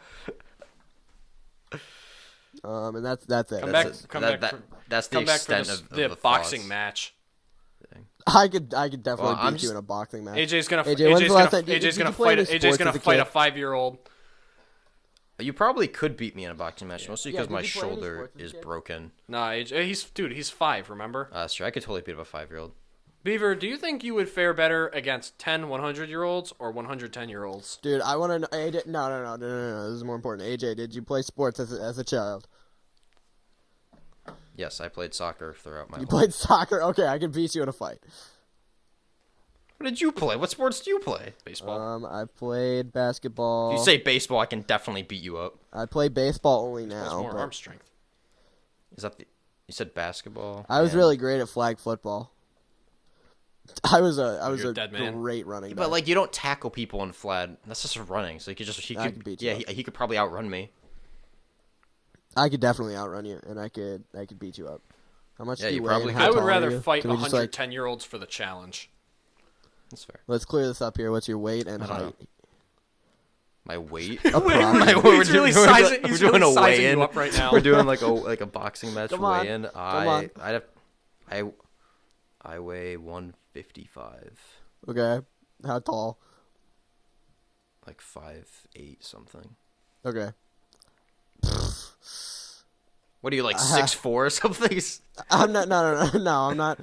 And that's it. Come That's back- come that- back that- for- that's the Come back for extent this, of the the boxing thoughts. match. I could definitely Well, I'm beat you just- in a boxing match. AJ's gonna AJ, when's the last time- AJ's did gonna you play fight any AJ's sports gonna as a fight a kid? 5-year-old. You probably could beat me in a boxing match, mostly Yeah, because did my you play any shoulder sports as a is kid? broken. Nah, AJ, he's 5. Remember, That's true. I could totally beat up a 5-year-old. Beaver? Do you think you would fare better against 10 100-year-olds or 110-year-olds? Dude, I want to know. AJ, no. This is more important. AJ, did you play sports as a child? Yes, I played soccer throughout my You life. played soccer. Okay, I can beat you in a fight. What did you play? What sports do you play? Baseball. I played basketball. If you say baseball, I can definitely beat you up. I play baseball only That's now. more but arm strength. Is that the? You said basketball. I was and- really great at flag football. I was a dead man. great running back. But like, you don't tackle people in flat. That's just running. So I could beat you up. he could probably outrun me. I could definitely outrun you, and I could beat you up. How much do you weigh? probably And could. how I would tall are rather you? fight Can we just, like, 110-year-olds for the challenge. That's fair. let's clear this up here. What's your weight and I don't know. height? My weight. Approximately. He's really sizing you up right now. We're doing like a boxing match Come on. weigh-in. on. I weigh 155. Okay. How tall? Like 5'8" something. Okay. What are you, like 6'4" or something? I'm not. No.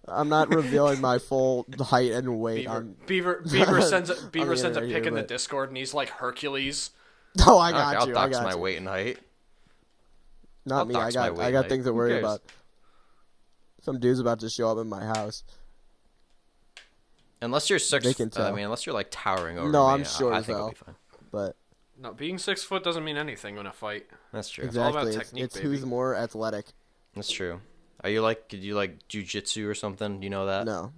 I'm not revealing my full height and weight. Beaver sends a pic in the Discord, and he's like Hercules. Oh, I Okay, got I'll you. dox I got my you. weight and height. Not I'll me. dox my weight I and got height. things to Who worry cares? about. Some dude's about to show up in my house. Unless you're They can tell. unless you're like towering over me. No, I'm short I as think hell. I'll be fine. But No, being 6 foot doesn't mean anything in a fight. That's true. all about exactly, technique, it's baby. who's more athletic. That's true. Are you like? Did you like jujitsu or something? Do you know that? No.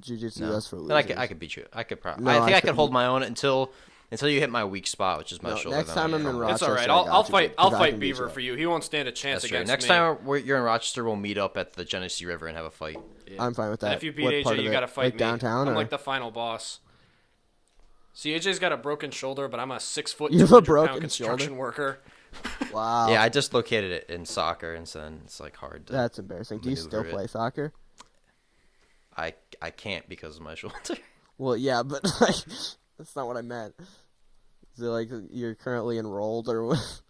Jiu-jitsu, No. that's for Then losers. I could beat you. I could probably. No, I think I I could couldn't. hold my own until you hit my weak spot, which is my No, shoulder. next then time I'll I'm get in home. It's Rochester, all right. I got I'll you, fight. 'cause I'll I fight can beat Beaver you up. for you. He won't stand a chance That's true. against Next me. time you're in Rochester, we'll meet up at the Genesee River and have a fight. Yeah. I'm fine with that. And if you beat What part AJ, of you it? gotta fight Like me. downtown, I'm or? like the final boss. See, AJ's got a broken shoulder, but I'm a 6 foot, You have a 200-pound broken construction shoulder? worker. Wow. Yeah, I dislocated it in soccer, and so it's like hard to. That's embarrassing. Do you still maneuver it. play soccer? I can't because of my shoulder. Well, yeah, but like, that's not what I meant. Is it like you're currently enrolled, or what?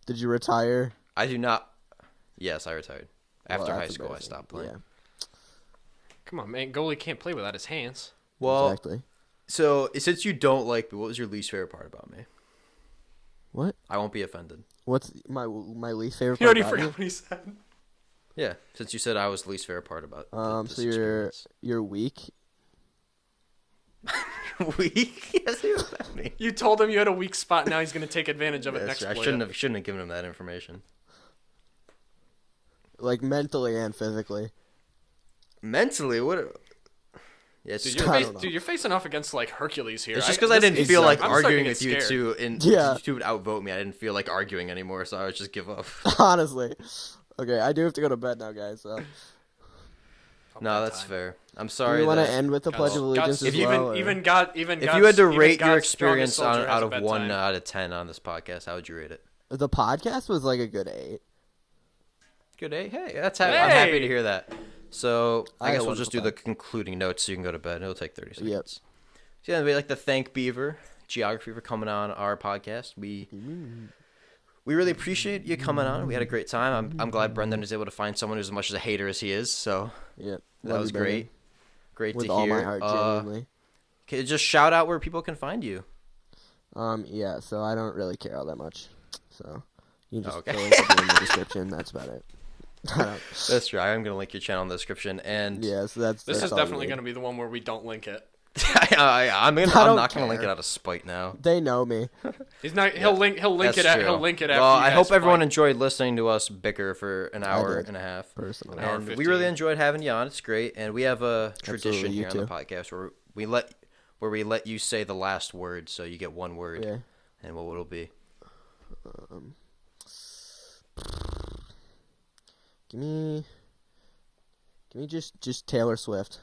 Did you retire? I do not. Yes, I retired after Well, high that's school. I embarrassing. stopped playing. Yeah, Come on, man. Goalie can't play without his hands. Well, exactly. so since you don't like me, what was your least favorite part about me? What? I won't be offended. What's my least favorite He part already about forgot you? what he said. Yeah, since you said I was the least favorite part about. So this you're experience. weak. Weak? Yes, what does that mean? You told him you had a weak spot. Now he's going to take advantage of it Yes, next sir. I play. shouldn't have given him that information. Like mentally and physically. Mentally, what? Yeah, it's Dude, just, you're facing off against like Hercules here. it's just because I didn't this- feel like I'm starting to arguing get with you scared. two, and Yeah. you two would outvote me. I didn't feel like arguing anymore, so I would just give up. Honestly. Okay, I do have to go to bed now, guys. So. No, that's Time. fair. I'm Do sorry. you want to that- end with the Pledge of Allegiance as If well? or- If Even you God's- had to even rate your God's experience strongest soldier has out a of bedtime. 1 out of 10 on this podcast, how would you rate it? The podcast was like a good 8. Good, eh? Hey, I'm happy to Hey! hear that. So I I guess had we'll just do wonderful the concluding notes so you can go to bed. It'll take 30 seconds. Yep. So yeah, we'd like to thank Beaver Geography for coming on our podcast. We really appreciate you coming on. We had a great time. I'm glad Brendan is able to find someone who's as much as a hater as he is. So Yeah. that was great. Great With to all hear. my heart, genuinely. Okay, just shout out where people can find you. Yeah, so I don't really care all that much. So you can just Okay. throw it in the description. That's about it. I don't. That's true. I'm gonna link your channel in the description, and Yeah, so that's This is all you definitely need. going to be the one where we don't link it. I'm don't not gonna link care. it out of spite now. They know me. He's not. He'll link. He'll link That's it. true. He'll link it after. Well, you I guys hope everyone fight. enjoyed listening to us bicker for an hour did. and a half. Personally. An hour And we 15. really enjoyed having you on. It's great, and we have a tradition Absolutely, you here on the too. podcast where we let you say the last word, so you get one word, Yeah. and what will it be? Give me just Taylor Swift.